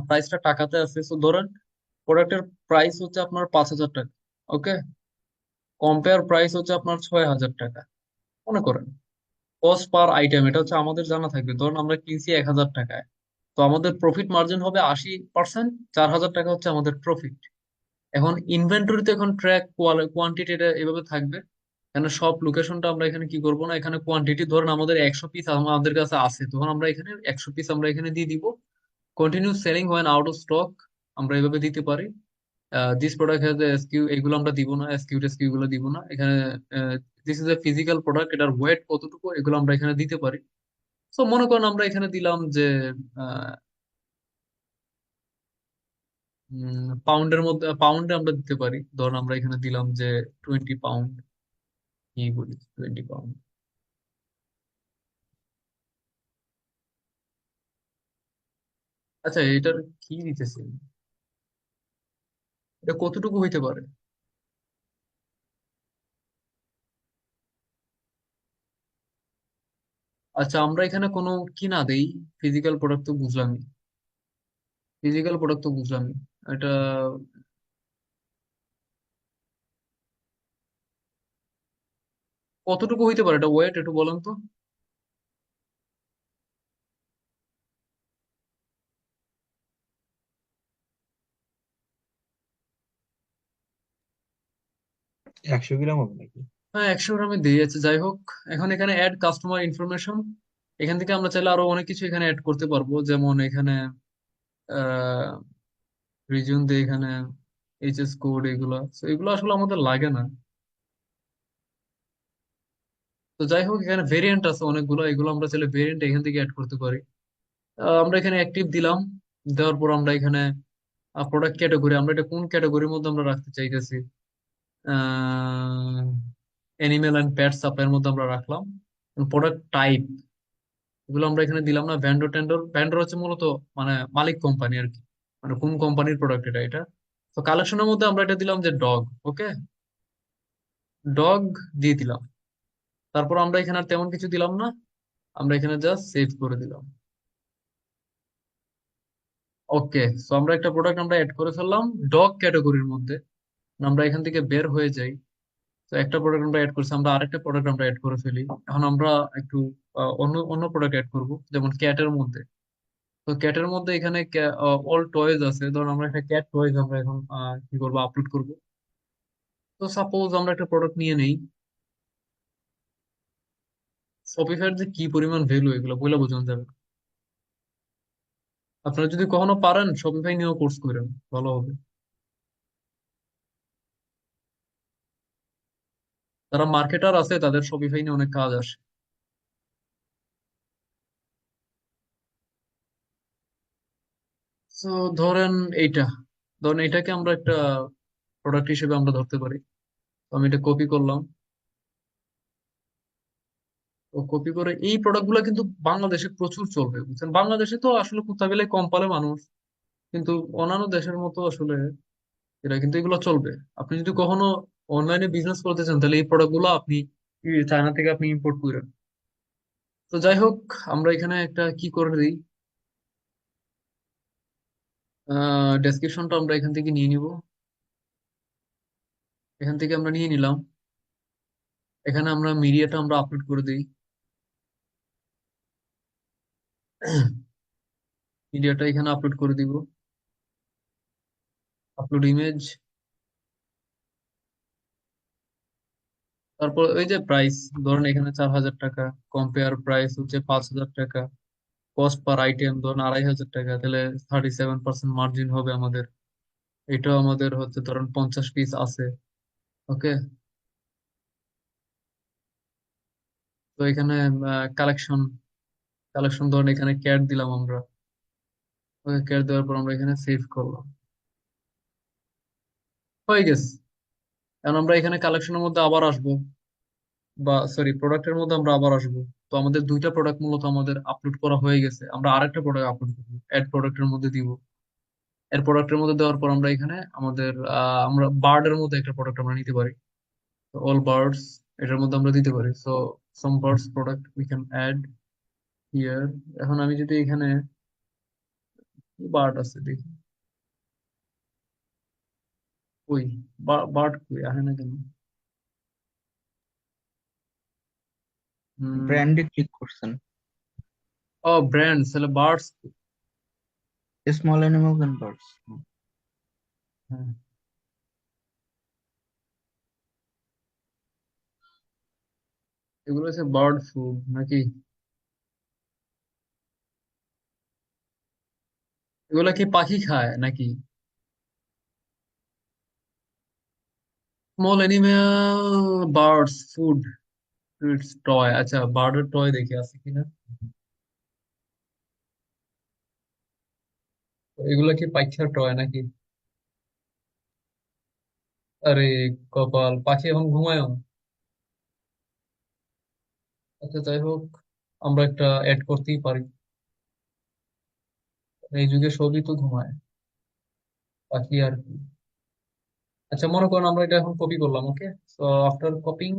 প্রাইসটা টাকাতে আছে। তো ধরেন প্রোডাক্টের প্রাইস হচ্ছে আপনার 5,000 টাকা। ওকে, কম্পেয়ার প্রাইস হচ্ছে আপনার 6,000 টাকা। মনে করেন কস্ট পার আইটেম এটা হচ্ছে আমাদের জানা থাকবে। ধরুন আমরা কিনছি 1,000 টাকায়, তো আমাদের প্রফিট মার্জিন হবে 80%, 4,000 টাকা হচ্ছে আমাদের প্রফিট। এখন ইনভেন্টরিতে এখন ট্র্যাক কোয়ান্টিটি এটা এভাবে থাকবে। এখানে সব লোকেশনটা আমরা এখানে কি করব না, এখানে কোয়ান্টিটি ধরুন আমাদের 100 পিস আমাদের কাছে আছে, তখন আমরা এখানে 100 পিস আমরা এখানে দিয়ে দিব। Continue selling when out of stock আমরা এভাবে দিতে পারি। দিস প্রোডাক্ট হ্যাজ এসকিউ, এগুলো আমরা দিব না, এসকিউ টেসকিউ গুলো দিব না এখানে। This is a physical product, এটার ওয়েট কতটুকু এগুলো আমরা এখানে দিতে পারি। তো মনে করেন আমরা এখানে দিলাম যে পাউন্ডের মধ্যে, পাউন্ডে আমরা দিতে পারি। ধরুন আমরা এখানে দিলাম যে 20 পাউন্ড, কি বলি 20 পাউন্ড। আচ্ছা, এটার কি দিতেছে, এটা কতটুকু হইতে পারে? আচ্ছা, আমরা এখানে কোনো কি না দেই, ফিজিক্যাল প্রোডাক্ট তো বুঝলামই, ফিজিক্যাল প্রোডাক্ট তো বুঝলামই। এটা কতটুকু হইতে পারে, এটা ওয়েট একটু বলেন তো। 100 গ্রাম হবে নাকি? হ্যাঁ, 100 গ্রামে দিয়ে যাচ্ছে, যাই হোক। এখন এখানে অ্যাড কাস্টমার ইনফরমেশন, এখান থেকে আমরা চাইলে আরো অনেক কিছু এখানে অ্যাড করতে পারবো। যেমন এখানে আহ রিজন দিয়ে এখানে এইচএস কোড, এগুলো তো এগুলো আসলে আমাদের লাগে না। তো যাই হোক, এখানে ভেরিয়েন্ট আছে অনেকগুলো, এগুলো আমরা চাইলে ভেরিয়েন্ট এখান থেকে অ্যাড করতে পারি। আমরা এখানে অ্যাক্টিভ দিলাম, দেওয়ার পর আমরা এখানে প্রোডাক্ট ক্যাটাগরি, আমরা এটা কোন ক্যাটাগরির মধ্যে আমরা রাখতে চাইতেছি, অ্যানিমেল অ্যান্ড পেট সাপ্লাইয়ের মধ্যে আমরা রাখলাম। প্রোডাক্ট টাইপ এগুলো আমরা এখানে দিলাম না। ভ্যান্ডর টেন্ডর, ভ্যান্ডর হচ্ছে মূলত মানে মালিক কোম্পানি আর কি, মানে কোন কোম্পানির প্রোডাক্ট এটা এটা। তো কালেকশনের মধ্যে আমরা এটা দিলাম যে ডগ। ওকে, ডগ দিয়ে দিলাম। তারপর আমরা এখানে আর তেমন কিছু দিলাম না, আমরা এখানে জাস্ট সেভ করে দিলাম। ওকে, সো আমরা একটা প্রোডাক্ট আমরা অ্যাড করে ফেললাম ডগ ক্যাটাগরির মধ্যে। আমরা এখান থেকে বের হয়ে যাই। তো একটা প্রোডাক্ট আমরা অ্যাড করছি, আমরা আরেকটা প্রোডাক্ট আমরা অ্যাড করে ফেলি। এখন আমরা একটু অন্য অন্য প্রোডাক্ট অ্যাড করব, যেমন ক্যাটের মধ্যে। তো ক্যাটের মধ্যে এখানে অল টয়েজ আছে, ধরুন আমরা একটা ক্যাট টয়েজ আমরা এখন কি করবো, আপলোড করব। তো সাপোজ আমরা একটা প্রোডাক্ট নিয়ে নেই, শপিফাইয়ের যে কি পরিমাণ ভ্যালু এগুলো বলে বোঝানো যাবে না। আপনারা যদি কখনো পারেন শপিফাই নিয়েও কোর্স করেন, ভালো হবে। যারা মার্কেটার আছে তাদের শপিফাই নিয়ে অনেক কাজ আসে। তো ধরেন এইটা, ধরেন এটাকে আমরা একটা প্রোডাক্ট হিসেবে আমরা ধরতে পারি। তো আমি এটা কপি করলাম। তো কপি করে এই প্রোডাক্ট গুলো কিন্তু বাংলাদেশে প্রচুর চলবে, বুঝছেন? বাংলাদেশে তো আসলে কোথাও গেলে কম পালে মানুষ, কিন্তু অন্যান্য দেশের মতো আসলে এটা কিন্তু এগুলো চলবে। আপনি যদি কখনো অনলাইনে বিজনেস করতে চান তাহলে এই প্রোডাক্ট গুলো আপনি চায়না থেকে আপনি ইম্পোর্ট করেন। তো যাই হোক, আমরা এখানে একটা কি করে দিই, ডেসক্রিপশনটা আমরা এখান থেকে নিয়ে নিব। এখান থেকে আমরা নিয়ে নিলাম। এখানে আমরা মিডিয়াটা আমরা আপলোড করে দিই। মিডিয়াটা এখানে আপলোড করে দিব। Upload image. তারপর ওই যে প্রাইস, ধরেন এখানে 4,000 টাকা, কম্পেয়ার প্রাইস হচ্ছে 5,000 টাকা, কস্ট পার আইটেম ধরুন 2,500 টাকা, তাহলে 37% মার্জিন হবে আমাদের। এটাও আমাদের হচ্ছে ধরুন 50 পিস আছে। ওকে। তো এখানে কালেকশন, কালেকশন ধরুন এখানে ক্যাট দিলাম আমরা। ওকে, ক্যাট দেওয়ার পর আমরা এখানে সেভ করলাম। হয়ে গেছে। এখন আমরা এখানে কালেকশনের মধ্যে আবার আসবো, বা সরি প্রোডাক্টের মধ্যে আমরা আবার আসবো। তো আমাদের দুইটা প্রোডাক্ট মূলত আমাদের আপলোড করা হয়ে গেছে, আমরা আরেকটা প্রোডাক্ট আপলোড করবো, অ্যাড প্রোডাক্টের মধ্যে দিব। এর প্রোডাক্টের মধ্যে দেওয়ার পর আমরা এখানে আমাদের আমরা বার্ডের মধ্যে একটা প্রোডাক্ট আমরা নিতে পারি, অল বার্ডস এটার মধ্যে আমরা দিতে পারি। So some birds product we can add here. এখন আমি যদি এখানে বার্ড আছে দেখি, ওই বার্ড কই আহে না কেন? ব্র্যান্ডে ক্লিক করছেন, ও ব্র্যান্ড, তাহলে birds. Small animals and birds. হ্যাঁ, এগুলো হচ্ছে বার্ড ফুড নাকি? এগুলা কি পাখি খায় নাকি? Small animal birds food it's toy. আচ্ছা, বার্ডের টয় দেখে আছে কিনা। তো এগুলা কি পাখির টয় নাকি? আরে কপাল, পাখি এখন ঘুমায়। আচ্ছা যাই হোক, আমরা একটা অ্যাড করতেই পারি। এই যুগে সবই তো ঘুমায়, পাখি আর কি। আচ্ছা মনে করেন আমরা এটা এখন কপি করলাম। ওকে, সো আফটার কপিং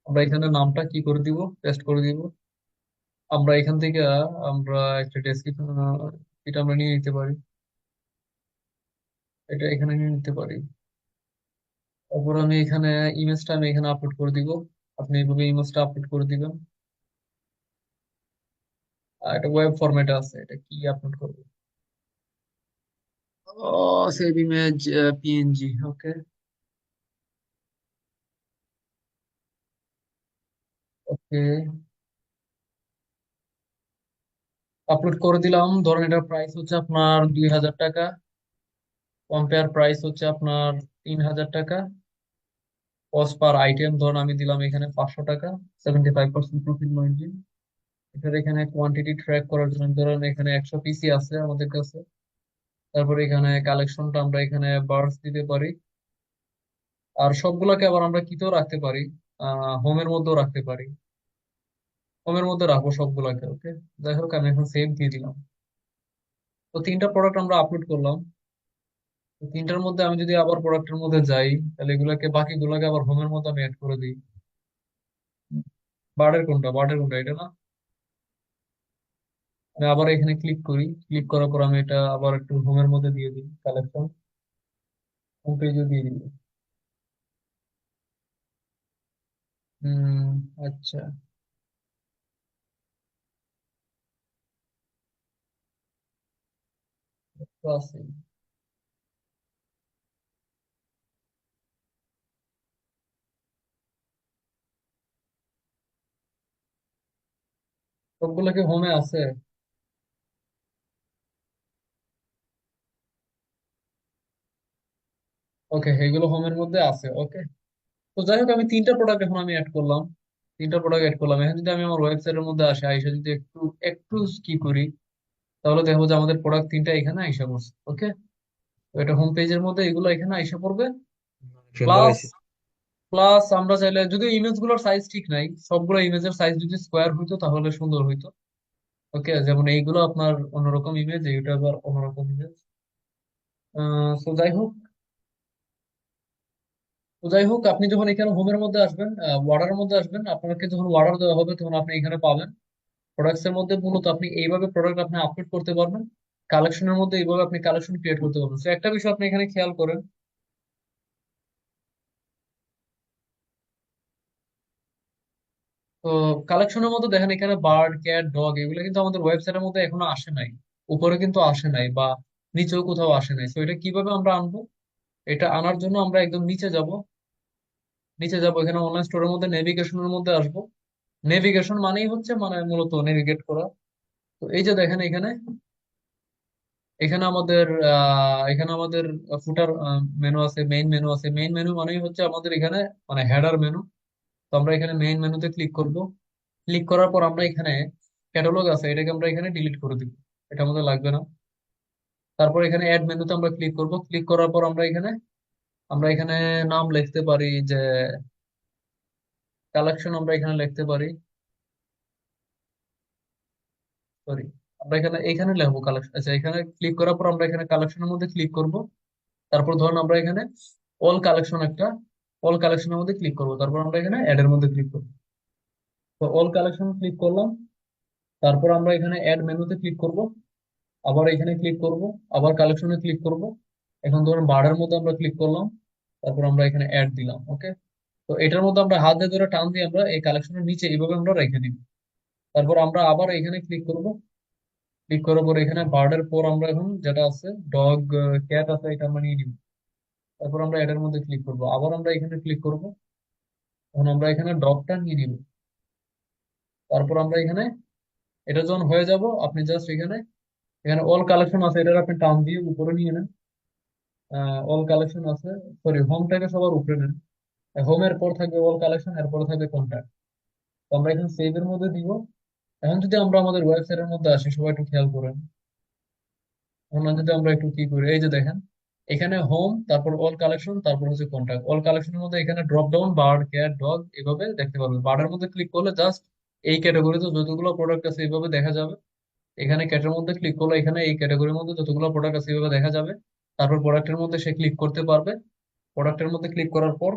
আমরা এখানে নামটা কি করে দিব, পেস্ট করে দিব। আমরা এখান থেকে আমরা একটা ডেসক্রিপশন এটা আমরা নিয়ে নিতে পারি, এটা এখানে নিয়ে নিতে পারি। তারপর আমি এখানে ইমেজটা আমি এখানে আপলোড করে দিব। আপনি এইভাবে ইমেজটা আপলোড করে দিবেন। আর এটা ওয়েব ফরম্যাটে আছে, এটা কি আপলোড করবো? ও, সেভ ইমেজ পিএনজি। ওকে, ওকে, আপলোড করে দিলাম। ধরেন এটার প্রাইস হচ্ছে আপনার 2,000 টাকা, কম্পেয়ার প্রাইস হচ্ছে আপনার 3,000 টাকা, কস্ট পার আইটেম ধরুন আমি দিলাম এখানে 500 টাকা, 75% প্রফিট মার্জিন। এটার এখানে কোয়ান্টিটি ট্র্যাক করার জন্য ধরেন এখানে 100 পিসি আছে আমাদের কাছে। তারপরে এখানে কালেকশনটা আমরা এখানে বার্ডস দিতে পারি। আর সবগুলোকে আবার আমরা কিতেও রাখতে পারি, হোমের মধ্যেও রাখতে পারি। হোমের মধ্যে রাখবো সবগুলোকে। ওকে, যাই হোক আমি এখন সেভ দিয়ে দিলাম। তো তিনটা প্রোডাক্ট আমরা আপলোড করলাম। তো তিনটার মধ্যে আমি যদি আবার প্রোডাক্টের মধ্যে যাই, তাহলে এগুলাকে বাকিগুলোকে আবার হোমের মধ্যে আমি অ্যাড করে দিই। বার্ডের কোনটা এটা না? আমি আবার এখানে ক্লিক করি, ক্লিক করার পর আমি এটা আবার একটু হোমের মধ্যে দিয়ে দিই, কালেকশন হোম পেজে দিয়ে দিই। আচ্ছা, তো আছে। সবগুলো কি হোমে আছে? ওকে, এগুলো হোমের মধ্যে আছে। ওকে, তো যাই হোক, আমি তিনটা প্রোডাক্ট এখন আমি অ্যাড করলাম। তিনটা প্রোডাক্ট অ্যাড করলাম। এখন যদি আমি আমার ওয়েবসাইটের মধ্যে আসি, আইসা যদি একটু একটু কি করি, তাহলে দেখবো যে আমাদের প্রোডাক্ট তিনটা এখানে আইসা পড়ছে। ওকে, তো এটা হোম পেজের মধ্যে এগুলো এখানে আইসা পড়বে। অনেক সুন্দর প্লাস হয়েছে। প্লাস আমরা চাইলে, যদি ইমেজ গুলোর সাইজ ঠিক নাই, সবগুলো ইমেজের সাইজ যদি স্কোয়ার হইতো তাহলে সুন্দর হইতো। ওকে, যেমন এইগুলো আপনার অন্যরকম ইমেজ, এইটা আবার অন্যরকম ইমেজ। তো যাই হোক, আপনি যখন এখানে হোমের মধ্যে আসবেন, ওয়ার্ডারের মধ্যে আসবেন, আপনাকে যখন অর্ডার দেওয়া হবে তখন আপনি এখানে পাবেন প্রোডাক্টস এর মধ্যে মূলত আপনি এইভাবে প্রোডাক্ট আপনি আপলোড করতে পারবেন। কালেকশনের মধ্যে এইভাবে আপনি কালেকশন ক্রিয়েট করতে পারবেন। তো একটা বিষয় আপনি এখানে খেয়াল করেন, তো কালেকশনের মধ্যে দেখেন এখানে বার্ড, ক্যাট, ডগ এগুলো কিন্তু আমাদের ওয়েবসাইটের মধ্যে এখনো আসে নাই। উপরে কিন্তু আসে নাই, বা নিচেও কোথাও আসে নাই। তো এটা কিভাবে আমরা আনবো? এটা আনার জন্য আমরা একদম নিচে যাব। এখানে অনলাইন স্টোরের মধ্যে নেভিগেশনের মধ্যে আসবো। নেভিগেশন মানেই হচ্ছে মানে মূলত নেভিগেট করা। তো এই যে দেখেন এখানে, এখানে আমাদের ফুটার মেনু আছে, মেইন মেনু আছে। মেইন মেনু মানেই হচ্ছে আমাদের এখানে মানে হেডার মেনু। তো আমরা এখানে মেইন মেনুতে ক্লিক করব। ক্লিক করার পর আমরা এখানে ক্যাটালগ আছে, এটাকে আমরা এখানে ডিলিট করে দিব, এটা আমাদের লাগবে না। তারপর এখানে অ্যাড মেনুতে আমরা ক্লিক করব। ক্লিক করার পর আমরা এখানে নাম লিখতে পারি যে কালেকশন। আমরা এখানে লিখতে পারি, সরি, আমরা এখানে লিখবো কালেকশন। আচ্ছা, এখানে ক্লিক করার পর আমরা এখানে কালেকশনের মধ্যে ক্লিক করব। তারপর ধরুন আমরা এখানে অল কালেকশন একটা অল কালেকশনের মধ্যে ক্লিক করব। তারপর আমরা এখানে অ্যাড এর মধ্যে ক্লিক করব। তো অল কালেকশন ক্লিক করলাম। তারপর আমরা এখানে অ্যাড মেনুতে ক্লিক করব। আবার এখানে ক্লিক করব। আবার কালেকশনে ক্লিক করব। এখন ধরুন বার্ডের মধ্যে আমরা ক্লিক করলাম। তারপর আমরা এখানে অ্যাড দিলাম। ওকে, তো এটার মধ্যে আমরা হাত দিয়ে ধরে টান দিয়ে আমরা এই কালেকশনের নিচে এইভাবে আমরা রেখে দিব। তারপর আমরা আবার এখানে ক্লিক করব। ক্লিক করার পর এখানে বার্ডের পর আমরা এখন যেটা আছে ডগ, ক্যাট আছে, এটা আমরা নিয়ে নিব। তারপর আমরা এটার মধ্যে ক্লিক করব। আবার আমরা এখানে ক্লিক করব। এখন আমরা এখানে ডগটা নিয়ে নিব। তারপর আমরা এখানে এটা যখন হয়ে যাব, আপনি জাস্ট এখানে এখানে অল কালেকশন আছে, এটার আপনি টান দিয়ে উপরে নিয়ে নেন। অল কালেকশন আছে, সরি, হোমটাকে সবার উপরে নেন। হোমের পর থাকবে অল কালেকশন, এরপরে থাকবে কন্ট্যাক্ট। তো আমরা এখানে সেভ এর মধ্যে দিব। এখন যদি আমরা আমাদের ওয়েবসাইটের মধ্যে আসি, সবাই একটু খেয়াল করেন। এখন যদি আমরা একটু কি করি, এই যে দেখেন এখানে হোম, তারপর অল কালেকশন, তারপর হচ্ছে কন্ট্যাক্ট। অল কালেকশনের মধ্যে এখানে drop down bird, cat, dog এভাবে দেখতে পারবেন। বার্ডের মধ্যে ক্লিক করলে জাস্ট এই ক্যাটাগরিতে যতগুলো প্রোডাক্ট আছে এইভাবে দেখা যাবে। এখানে ক্যাটের মধ্যে ক্লিক করলে এখানে এই ক্যাটাগরির মধ্যে যতগুলো প্রোডাক্ট আছে এইভাবে দেখা যাবে। তারপর প্রোডাক্টের মধ্যে সে ক্লিক করতে পারবে। প্রোডাক্টের মধ্যে ক্লিক করার পর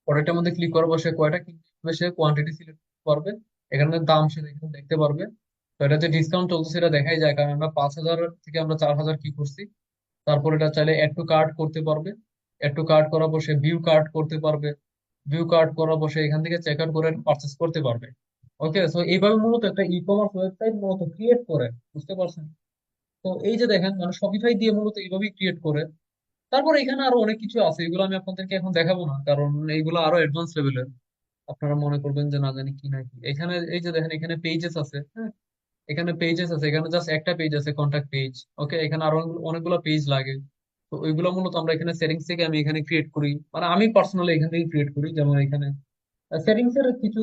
প্রোডাক্টের মধ্যে ক্লিক করার পর সে কয়টা কিনবে সে কোয়ান্টিটি সিলেক্ট করতে পারবে। এখানে দাম সে এখানে দেখতে পারবে। তো এটা যে ডিসকাউন্ট চলছে সেটা দেখাই যায়, কারণ আমরা 5,000 থেকে আমরা 4,000 কি করছি। তারপর এটা চাইলে অ্যাড টু কার্ট করতে পারবে। অ্যাড টু কার্ট করার পর সে ভিউ কার্ট করতে পারবে। ভিউ কার্ট করার পর সে এখান থেকে চেক আউট করে পারচেস করতে পারবে। ওকে, সো এইভাবে মূলত একটা ই কমার্স ওয়েবসাইট মূলত ক্রিয়েট করে, বুঝতে পারছেন? তো এই যে দেখেন মানে শপিফাই দিয়ে মূলত এইভাবেই ক্রিয়েট করে। তারপর এখানে আরো অনেক কিছু আছে, এগুলো আমি আপনাদেরকে এখন দেখাবো না, কারণ এইগুলো আরো অ্যাডভান্স লেভেলের। আপনারা মনে করবেন যে না জানি কি না কি। এখানে এই যে দেখেন এখানে পেজেস আছে, হ্যাঁ, এখানে পেজেস আছে। এখানে জাস্ট একটা পেজ আছে, কন্টাক্ট পেজ। ওকে, এখানে আরো অনেকগুলো পেজ লাগে। তো ওইগুলো মূলত আমরা এখানে সেটিংস থেকে আমি এখানে ক্রিয়েট করি, মানে আমি পার্সোনালি এখান থেকে ক্রিয়েট করি। যেমন এখানে সেটিংস এর কিছু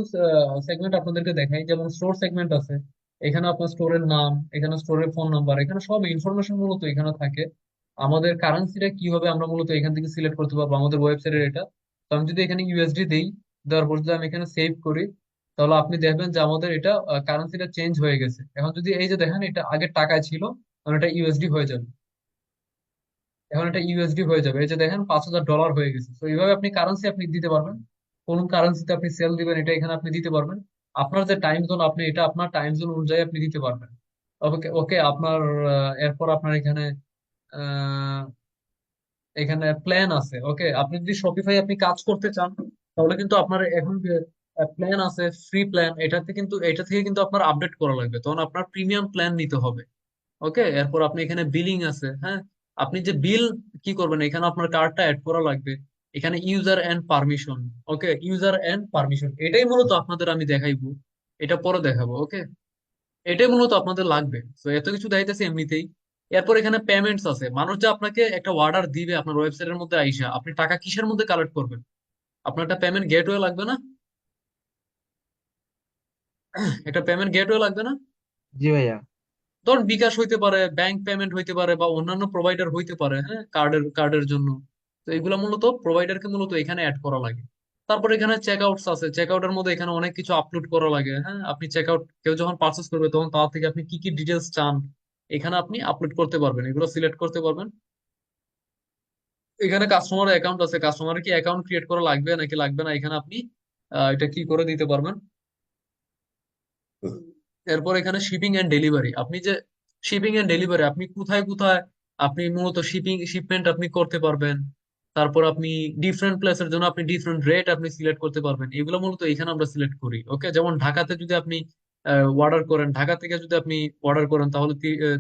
সেগমেন্ট আপনাদেরকে দেখাই, যেমন স্টোর সেগমেন্ট আছে। এখানে আপনার স্টোরের নাম, এখানে স্টোরের ফোন নাম্বার, এখানে সব ইনফরমেশন মূলত এখানে থাকে। আমাদের কারেন্সিটা কি হবে আমরা মূলত এখান থেকে সিলেক্ট করতে পারবো আমাদের ওয়েবসাইটের এটা। তো আমি যদি এখানে ইউএসডি দেই, দেওয়ার পর যদি আমি এখানে সেভ করি, তাহলে আপনি দেখবেন যে আমাদের এটা কারেন্সিটা চেঞ্জ হয়ে গেছে। এখন যদি এই যে দেখেন এটা আগে টাকায় ছিল, এখন এটা ইউএসডি হয়ে যাবে। এখন এটা ইউএসডি হয়ে যাবে। এই যে দেখেন $5,000 হয়ে গেছে। তো এইভাবে আপনি কারেন্সি আপনি দিতে পারবেন। কোন কারেন্সিতে আপনি সেল দিবেন এটা এখানে আপনি দিতে পারবেন। আপনার যে টাইম জোন, আপনি এটা আপনার টাইম জোন অনুযায়ী আপনি দিতে পারবেন। ওকে ওকে, আপনার এরপর আপনার এখানে আহ, এখানে প্ল্যান আছে। ওকে, আপনি যদি শপিফাই আপনি কাজ করতে চান, তাহলে কিন্তু আপনার এখন যে প্ল্যান আছে ফ্রি প্ল্যান, এটা থেকে কিন্তু আপনার আপডেট করা লাগবে, তখন আপনার প্রিমিয়াম প্ল্যান নিতে হবে। ওকে, এরপর আপনি এখানে বিলিং আছে, হ্যাঁ, আপনি যে বিল কি করবেন এখানে আপনার কার্ডটা অ্যাড করা লাগবে। এখানে user and permission. Okay, user and permission এটাই মূলত আপনাদের আমি দেখাইবো এটা পরে দেখাবো, ওকে? এটাই মূলত আপনাদের লাগবে। তো এত কিছু দেখাইতেছে এমনিতেই। এরপর এখানে পেমেন্টস আছে। মানুষ যে আপনাকে একটা অর্ডার দিবে আপনার ওয়েবসাইটের মধ্যে আইসা, আপনি টাকা কিসের মধ্যে কালেক্ট করবেন? আপনার একটা পেমেন্ট গেটওয়ে লাগবে না? একটা পেমেন্ট গেটওয়ে লাগবে না? জি ভাইয়া। ধরুন বিকাশ হইতে পারে, ব্যাংক পেমেন্ট হইতে পারে, বা অন্যান্য প্রোভাইডার হইতে পারে, হ্যাঁ, কার্ডের জন্য। তো এগুলো মূলত প্রোভাইডারকে মূলত এখানে অ্যাড করা লাগে। তারপর এখানে চেক আউটস আছে। চেক আউটের মধ্যে এখানে অনেক কিছু আপলোড করা লাগে, হ্যাঁ। আপনি চেক আউট, কেউ যখন পার্চেস করবে তখন তার থেকে আপনি কি কি ডিটেলস চান এখানে আপনি আপলোড করতে পারবেন, এগুলো সিলেক্ট করতে পারবেন। এখানে কাস্টমার অ্যাকাউন্ট আছে। কাস্টমারের কি অ্যাকাউন্ট ক্রিয়েট করা লাগবে নাকি লাগবে না, এখানে আপনি এটা কি করে দিতে পারবেন। এরপর এখানে শিপিং এন্ড ডেলিভারি। আপনি যে শিপিং এন্ড ডেলিভারি, আপনি কোথায় কোথায় আপনি মূলত শিপমেন্ট আপনি করতে পারবেন। তারপর আপনি ডিফারেন্ট প্লেসের জন্য আপনি ডিফারেন্ট রেট আপনি সিলেক্ট করতে পারবেন। এগুলো মূলত এখানে আমরা সিলেক্ট করি, ওকে? যেমন ঢাকাতে যদি আপনি অর্ডার করেন, ঢাকা থেকে যদি আপনি অর্ডার করেন তাহলে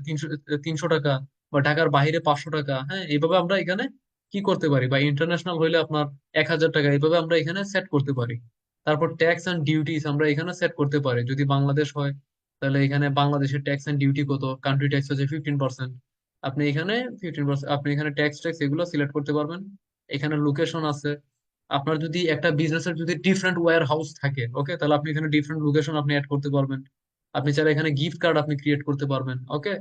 300 টাকা, বা ঢাকার বাইরে 500 টাকা, হ্যাঁ, এইভাবে আমরা এখানে কি করতে পারি। বা ইন্টারন্যাশনাল হইলে আপনার 1000 টাকা, এইভাবে আমরা এখানে সেট করতে পারি। তারপর ট্যাক্স এন্ড ডিউটিস আমরা এখানে সেট করতে পারি। যদি বাংলাদেশ হয় তাহলে এখানে বাংলাদেশের ট্যাক্স এন্ড ডিউটি কত, কান্ট্রি ট্যাক্স হচ্ছে 15%। আপনি এখানে 15%, আপনি এখানে ট্যাক্স ট্যাক্স এগুলো সিলেক্ট করতে পারবেন। এখানে লোকেশন আছে। আপনার যদি একটা বিজনেসের যদি ডিফারেন্ট ওয়্যার হাউস থাকে, ওকে, তাহলে আপনি এখানে ডিফারেন্ট লোকেশন আপনি অ্যাড করতে পারবেন। আপনি চাইলে এখানে গিফট কার্ড আপনি ক্রিয়েট করতে পারবেন, ওকে।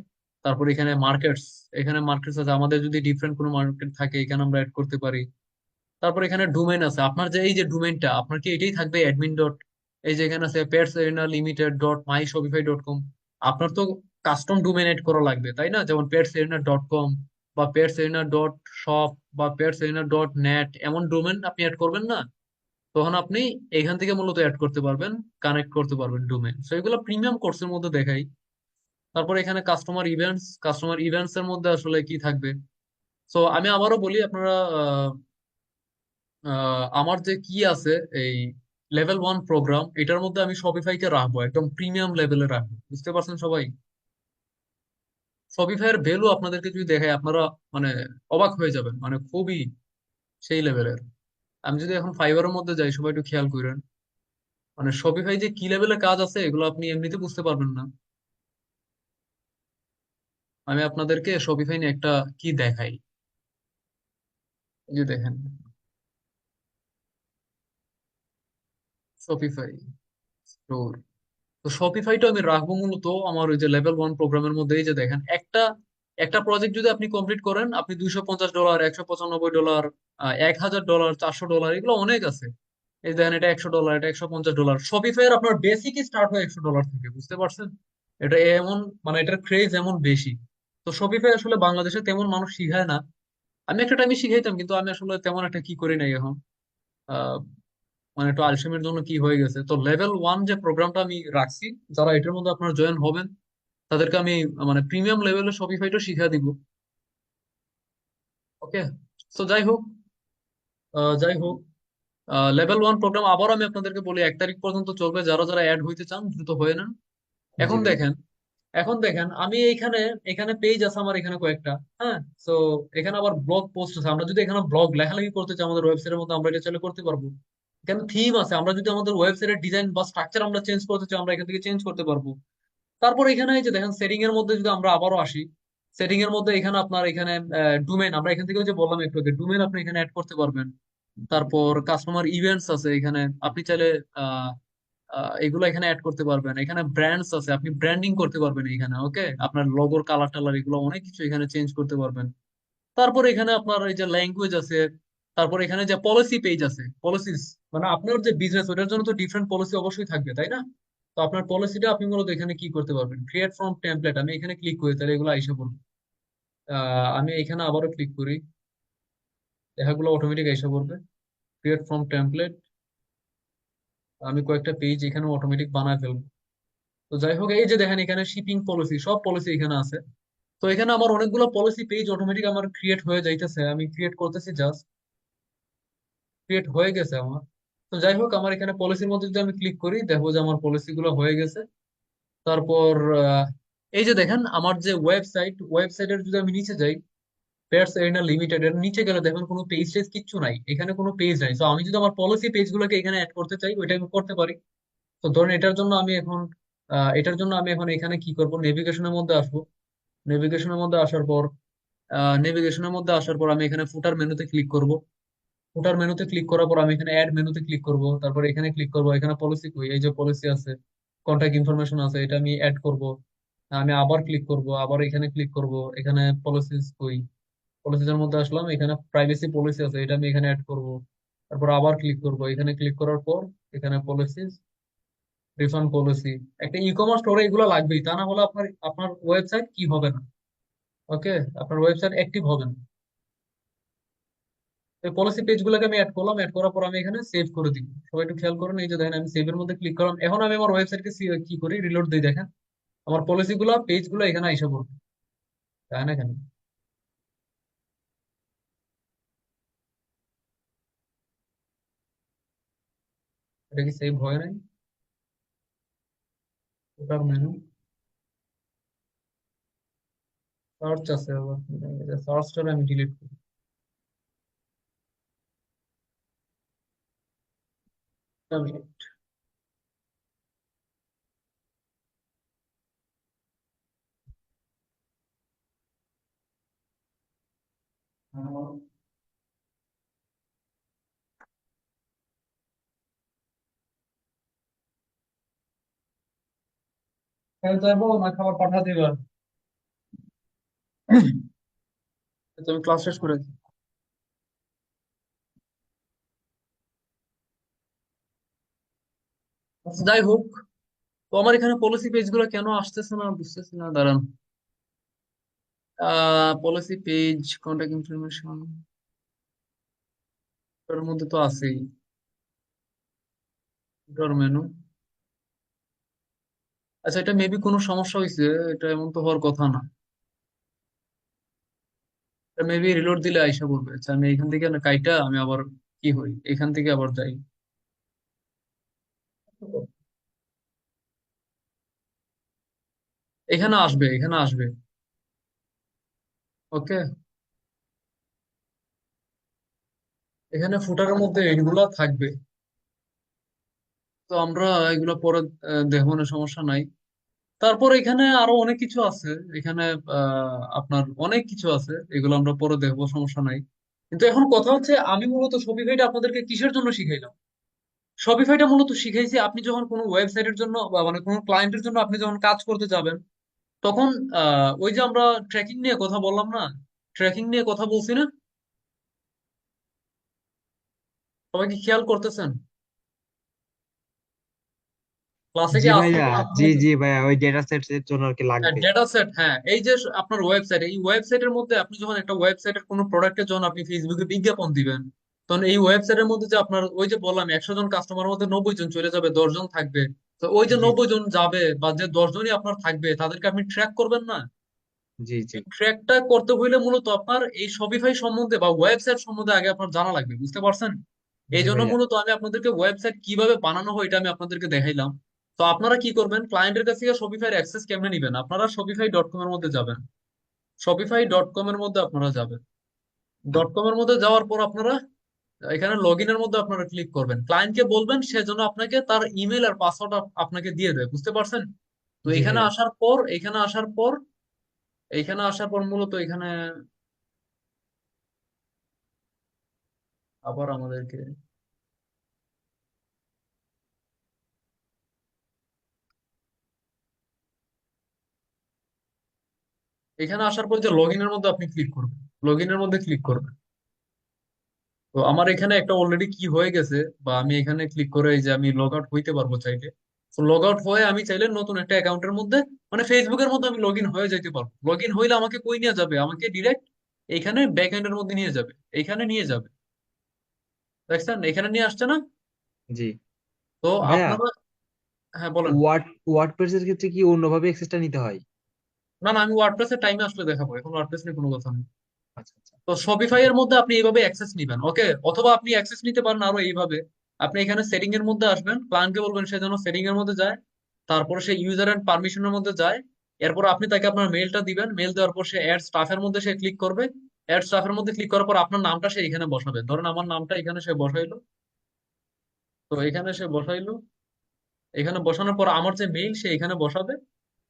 তারপর এখানে মার্কেটস, এখানে মার্কেটস আছে। আমাদের যদি ডিফারেন্ট কোনো মার্কেট থাকে এখানে আমরা অ্যাড করতে পারি। তারপর এখানে ডোমেইন আছে। আপনার যে এই যে ডোমেইনটা, আপনার কি এটাই থাকবে অ্যাডমিন ডট, এই যে এখানে আছে পেটস এরিনা লিমিটেড ডট মাই শপিফাই ডট কম। আপনার তো কাস্টম ডোমেইন এড করা লাগবে, তাই না? যেমন পেটস এরিনা ডট কম, বা পেটস এরিনা ডট শপ, বা পেটস এরিনা ডট নেট, এমন ডোমেইন আপনি অ্যাড করবেন না? তখন আপনি এখান থেকে মূলত অ্যাড করতে পারবেন, কানেক্ট করতে পারবেন ডোমেইন। সো এগুলো প্রিমিয়াম কোর্সের মধ্যে দেখাই। তারপর এখানে কাস্টমার ইভেন্টস এর মধ্যে আসলে কি থাকবে। সো আমি আবারও বলি, আপনারা আমার যে কি আছে, এই লেভেল 1 প্রোগ্রাম, এটার মধ্যে আমি শপিফাইকে রাখবো, একদম প্রিমিয়াম লেভেলে রাখবো। বুঝতে পারছেন সবাই? শপিফাইয়ের ভ্যালু আপনাদেরকে যদি দেখায় আপনারা মানে অবাক হয়ে যাবেন, মানে খুবই সেই লেভেলের। আমি যদি এখন ফাইবারের মধ্যে যাই, সবাই একটু খেয়াল করেন, মানে শপিফাই যে কি লেভেলের কাজ আছে এগুলো আপনি এমনিতে বুঝতে পারবেন না। আমি আপনাদেরকে শপিফাই নিয়ে একটা কি দেখাই। এই যে দেখেন, শপিফাই স্টোর। তো শপিফাইটা আমি রাখবো মূলত আমার ওই যে লেভেল 1 প্রোগ্রামের মধ্যে। এই যে দেখেন, একটা একটা প্রজেক্ট যদি আপনি কমপ্লিট করেন, আপনি $250, $195, $1000, $400, এগুলো অনেক আছে। এই দেখেন, এটা $100, এটা $150। শপিফাই এর আপনার বেসিক স্টার্ট হয় $100 থেকে, বুঝতে পারছেন? এটা এমন, মানে এটার ক্রেজ এমন বেশি। তো শপিফাই আসলে বাংলাদেশে তেমন মানুষ শিখায় না। আমি একটা টাইমে শিখাইতাম, কিন্তু আমি আসলে তেমন একটা কি করি নাই এখন। মানে একটু আলসেমির জন্য কি হয়ে গেছে। তো লেভেল 1 যে প্রোগ্রামটা আমি রাখছি, যারা এটার মধ্যে আপনারা জয়েন হবেন তাদেরকে আমি মানে প্রিমিয়াম লেভেলের শপিফাইটা শিখা দিব, ওকে? তো যাই হোক, লেভেল 1 প্রোগ্রাম আবার আমি আপনাদেরকে বলি 1 তারিখ পর্যন্ত চলবে। যারা যারা অ্যাড হইতে চান দ্রুত হয়ে নেন। জি এখন ভাইয়া। দেখেন, আমি এইখানে, এখানে পেজ আছে আমার এখানে কয়েকটা, হ্যাঁ। তো এখানে আবার ব্লগ পোস্ট আছে। আমরা যদি এখানে ব্লগ লেখালেখি করতে চাই আমাদের ওয়েবসাইটের মধ্যে, আমরা এটা চাইলে করতে পারবো। এখানে থিম আছে। আমরা যদি আমাদের ওয়েবসাইটের ডিজাইন বা স্ট্রাকচার আমরা চেঞ্জ করতে চাই, আমরা এখান থেকে চেঞ্জ করতে পারবো। তারপর এখানে এই যে দেখেন, সেটিং এর মধ্যে যদি আমরা আবারও আসি, সেটিং এর মধ্যে এখানে আপনার এখানে ডোমেন, আমরা এখান থেকে ওই যে বললাম একটু আগে, ডোমেন আপনি এখানে অ্যাড করতে পারবেন। তারপর কাস্টমার ইভেন্টস আছে এখানে, আপনি চাইলে আহ এগুলো এখানে অ্যাড করতে পারবেন। এখানে ব্র্যান্ডস আছে, আপনি ব্র্যান্ডিং করতে পারবেন এখানে, ওকে। আপনার লোগোর কালার টালার এগুলো অনেক কিছু এখানে চেঞ্জ করতে পারবেন। তারপর এখানে আপনার এই যে ল্যাঙ্গুয়েজ আছে। তারপর এখানে যে পলিসি পেজ আছে, পলিসিস, মানে আপনার যে বিজনেস ওটার জন্য তো ডিফারেন্ট পলিসি অবশ্যই থাকবে, তাই না? তো আপনার পলিসিটা আপনি মূলত এখানে কি করতে পারবেন, ক্রিয়েট ফ্রম টেমপ্লেট। আমি এখানে ক্লিক করি তাহলে এগুলো আইসা পড়বে। আমি এখানে আবারও ক্লিক করি, লেখাগুলো অটোমেটিক আইসা পড়বে। ক্রিয়েট ফ্রম টেমপ্লেট, আমি কয়েকটা পেজ এখানে অটোমেটিক বানায় ফেলবো। তো যাই হোক, এই যে দেখেন এখানে শিপিং পলিসি, সব পলিসি এখানে আছে। তো এখানে আমার অনেকগুলো পলিসি পেজ অটোমেটিক আমার ক্রিয়েট হয়ে যাইতেছে। আমি ক্রিয়েট করতেছি, জাস্ট ক্রিয়েট হয়ে গেছে আমার। তো যাই হোক, আমার এখানে পলিসির মধ্যে যদি আমি ক্লিক করি, দেখবো যে আমার পলিসি গুলো হয়ে গেছে। তারপর এই যে দেখেন আমার যে ওয়েবসাইটের যদি আমি নিচে যাই, পেয়ারস এরিনা লিমিটেড এর নিচে গেলে দেখবেন কোনো পেজ টেজ কিচ্ছু নাই, এখানে কোনো পেজ নাই। তো আমি যদি আমার পলিসি পেজ গুলোকে এখানে অ্যাড করতে চাই, ওইটা আমি করতে পারি। তো ধরুন এটার জন্য আমি এখন এখানে কি করব, নেভিগেশনের মধ্যে আসবো। নেভিগেশনের মধ্যে আসার পর আমি এখানে ফুটার মেনুতে ক্লিক করব। ফুটার মেনুতে ক্লিক করার পর আমি এখানে অ্যাড মেনুতে ক্লিক করব, তারপর এখানে ক্লিক করব, এখানে পলিসি কই, এই যে পলিসি আছে, কন্টাক্ট ইনফরমেশন আছে, এটা আমি অ্যাড করব। আমি আবার ক্লিক করব, আবার এখানে ক্লিক করব, এখানে পলিসিস কই, পলিসিসের মধ্যে আসলাম, এখানে প্রাইভেসি পলিসি আছে, এটা আমি এখানে অ্যাড করব। তারপর আবার ক্লিক করব, এখানে ক্লিক করার পর এখানে পলিসিস, রিফান্ড পলিসি। একটা ই কমার্স স্টোরে এগুলো লাগবেই, তা না হলে আপনার আপনার ওয়েবসাইট কি হবে না। ওকে, আপনার ওয়েবসাইট অ্যাক্টিভ হবে না। এই পলিসি পেজ গুলোকে আমি অ্যাড করলাম, অ্যাড করার পর আমি এখানে সেভ করে দিব। সবাই একটু খেয়াল করুন, এই যে দেখেন আমি সেভের মধ্যে ক্লিক করলাম, এখন আমি আমার ওয়েবসাইটকে কি করি, রিলোড দিই, দেখেন আমার পলিসি গুলো পেজ গুলো এখানে আইসা পড়বে, তাই না? কেন এটা কি সেভ হয় নাই? ওটার মেনু সার্চ আছে, আবার সার্চটা আমি ডিলিট করি। আমি যাবো না, খাবার পাঠা দিবা? আমি ক্লাস শেষ করে দিই। আচ্ছা, যাই হোক, তো আমার এখানে পলিসি পেজ গুলো কেন আসতেছে না বুঝতেছি না, দাঁড়ান। পলিসি পেজ, কন্টাক্ট ইনফরমেশন, এর মধ্যে তো আছেই, এটার মেনু। আচ্ছা, এটা মেবি কোনো সমস্যা হয়েছে, এটা এমন তো হওয়ার কথা না। এটা মেবি রিলোড দিলে আইসা পড়বে। আচ্ছা, আমি এখান থেকে না কাইটা আমি আবার কি হই, এখান থেকে আবার যাই। এখানে আসবে, এখানে আসবে। ওকে, এখানে ফুটারের মধ্যে এগুলা থাকবে। তো আমরা এগুলো পরে দেখবো না, সমস্যা নাই। তারপর এখানে আরো অনেক কিছু আছে। এখানে আপনার অনেক কিছু আছে, এগুলো আমরা পরে দেখবো, সমস্যা নাই। কিন্তু এখন কথা হচ্ছে, আমি মূলত শপিফাইটা আপনাদেরকে কিসের জন্য শিখাইলাম? শপিফাইটা মূলত শিখাইছি আপনি যখন কোনো ওয়েবসাইটের জন্য বা মানে কোনো ক্লায়েন্টের জন্য আপনি যখন কাজ করতে যাবেন, তখন ওই যে আমরা ট্র্যাকিং নিয়ে কথা বললাম না, ট্র্যাকিং নিয়ে কথা বলছি না? সবাই কি খেয়াল করতেছেন? ক্লাসে জি কি ভাইয়া, জি আপনাদের? জি ভাইয়া, ওই ডেটা সেট এর জন্য আর কি লাগবে। ডেটা সেট, হ্যাঁ, এই যে আপনার ওয়েবসাইট, এই ওয়েবসাইটের মধ্যে আপনি যখন একটা ওয়েবসাইটের কোনো প্রোডাক্টের জন্য আপনি ফেসবুকে বিজ্ঞাপন দিবেন, তখন এই ওয়েবসাইটের মধ্যে যে আপনার ওই যে বললাম 100 জন কাস্টমার মধ্যে 90 জন চলে যাবে, 10 জন থাকবে। তো ওই যে জি 90 জন যাবে বা যে 10 জনই আপনার থাকবে, তাদেরকে আপনি ট্র্যাক করবেন না? জি জি এই ট্র্যাকটা করতে হইলে মূলত আপনার এই শপিফাই সম্বন্ধে বা ওয়েবসাইট সম্বন্ধে আগে আপনার জানা লাগবে, বুঝতে পারছেন? এই জি জন্য ভাইয়া। মূলত আমি আপনাদেরকে ওয়েবসাইট কিভাবে বানানো হয় এটা আমি আপনাদেরকে দেখাইলাম। তো আপনারা কি করবেন, ক্লায়েন্টের কাছ থেকে শপিফাই অ্যাক্সেস কেমনে নিবেন, আপনারা shopify.com এর মধ্যে যাবেন। shopify.com এর মধ্যে আপনারা যাবেন। ডট কম এর মধ্যে যাওয়ার পর আপনারা এখানে লগ ইনের মধ্যে আপনারা ক্লিক করবেন, ক্লায়েন্টকে বলবেন সে যেন আপনাকে তার ইমেল আর পাসওয়ার্ড আপনাকে দিয়ে দেয়, বুঝতে পারছেন? তো জি এখানে ভাইয়া। আসার পর এইখানে আসার পর মূলত এখানে আবার আমাদেরকে এখানে আসার পর যে লগ ইনের মধ্যে আপনি ক্লিক করবেন, লগ ইনের মধ্যে ক্লিক করবেন। তো আমার এখানে একটা অলরেডি কি হয়ে গেছে, বা আমি এখানে ক্লিক করে এই যে আমি লগ আউট হইতে পারবো চাইলে। তো লগ আউট হয়ে আমি চাইলে নতুন একটা অ্যাকাউন্টের মধ্যে, মানে ফেসবুকের মধ্যে আমি লগ ইন হয়ে যাইতে পারবো। লগ ইন হইলে আমাকে কই নিয়ে যাবে, আমাকে ডিরেক্ট এইখানে ব্যাক এন্ডের মধ্যে নিয়ে যাবে, এইখানে নিয়ে যাবে। দেখছেন, এখানে নিয়ে আসছে না? জি তো ভাইয়া, আপনারা, হ্যাঁ বলেন। ওয়ার্ডপ্রেস এর ক্ষেত্রে কি অন্যভাবে অ্যাক্সেসটা নিতে হয়? না না, আমি ওয়ার্ডপ্রেসের টাইমে আসলে দেখাবো, এখন ওয়ার্ডপ্রেস নিয়ে কোনো কথা নেই। আচ্ছা আচ্ছা। তো শপিফাই এর মধ্যে আপনি এইভাবে অ্যাক্সেস নিবেন, ওকে? অথবা আপনি অ্যাক্সেস নিতে পারেন আরো এইভাবে। আপনি এখানে সেটিং এর মধ্যে আসবেন, ক্লায়েন্টকে বলবেন সে যেন সেটিং এর মধ্যে যায়, তারপরে সে ইউজার এন্ড পারমিশনের মধ্যে যায়। এরপর আপনি তাকে আপনার মেলটা দিবেন, মেল দেওয়ার পর সে অ্যাড স্টাফের মধ্যে সে ক্লিক করবে। অ্যাড স্টাফের মধ্যে ক্লিক করার পর আপনার নামটা সে এখানে বসাবে, ধরেন আমার নামটা এখানে সে বসাইলো। তো এখানে সে বসাইলো, এখানে বসানোর পর আমার যে মেইল সে এখানে বসাবে,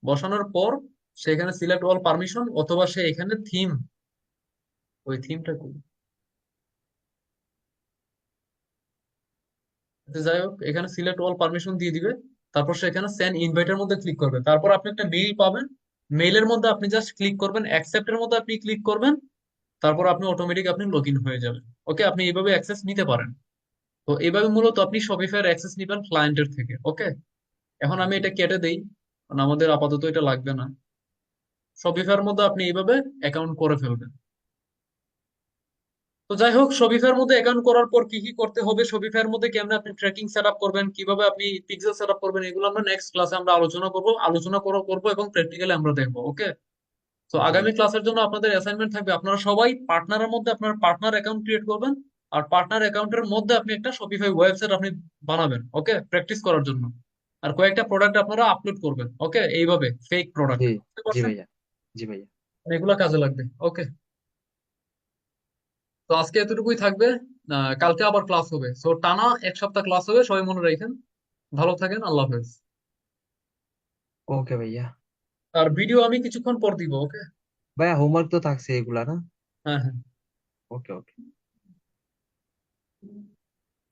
বসানোর পর সে এখানে সিলেক্ট অল পারমিশন, অথবা সে এখানে থিম, ওই থিমটা করি। যাই হোক, এখানে সিলেক্ট অল পারমিশন দিয়ে দিবে। তারপর সে এখানে সেন্ড ইনভাইটের মধ্যে ক্লিক করবে। তারপর আপনি একটা মেইল পাবেন, মেইলের মধ্যে আপনি জাস্ট ক্লিক করবেন, অ্যাকসেপ্টের মধ্যে আপনি ক্লিক করবেন। তারপর আপনি অটোমেটিক আপনি লগ ইন হয়ে যাবেন। ওকে, আপনি এইভাবে অ্যাক্সেস নিতে পারেন। তো এইভাবে মূলত আপনি শপিফাইয়ের অ্যাক্সেস নিবেন ক্লায়েন্টের থেকে। ওকে, এখন আমি এটা কেটে দেই, কারণ আমাদের আপাতত এটা লাগবে না। শপিফাইয়ের মধ্যে আপনি এইভাবে অ্যাকাউন্ট করে ফেলবেন। তো যাই হোক, শপিফাইয়ের মধ্যে অ্যাকাউন্ট করার পর কি কি করতে হবে, শপিফাইয়ের মধ্যে কেমনে আপনি ট্র্যাকিং সেট আপ করবেন, কিভাবে আপনি পিক্সেল সেট আপ করবেন, এগুলো আমরা নেক্সট ক্লাসে আমরা আলোচনা করবো এবং প্র্যাকটিক্যালি আমরা দেখবো। ওকে, তো জি আগামী ভাইয়া। ক্লাসের জন্য আপনাদের অ্যাসাইনমেন্ট থাকবে, আপনারা সবাই পার্টনারের মধ্যে আপনার পার্টনার অ্যাকাউন্ট ক্রিয়েট করবেন। আর পার্টনার অ্যাকাউন্টের মধ্যে আপনি একটা শপিফাই ওয়েবসাইট আপনি বানাবেন, ওকে, প্র্যাকটিস করার জন্য। আর কয়েকটা প্রোডাক্ট আপনারা আপলোড করবেন, ওকে, এইভাবে ফেক প্রোডাক্ট, জি বুঝতে জি পারছেন? ভাইয়া। জি ভাইয়া। এগুলো কাজে লাগবে। ওকে, তো আজকে এতটুকুই থাকবে। কালকে আবার ক্লাস হবে, সো টানা 1 সপ্তাহ ক্লাস হবে, সবাই মনে রাখেন। ভালো থাকেন, আল্লাহ হাফেজ। ওকে ভাইয়া। আর ভিডিও আমি কিছুক্ষণ পর দিব। ওকে। ভাইয়া হোমওয়ার্ক তো থাকছে এগুলা না? হ্যাঁ, হ্যাঁ। ওকে ওকে।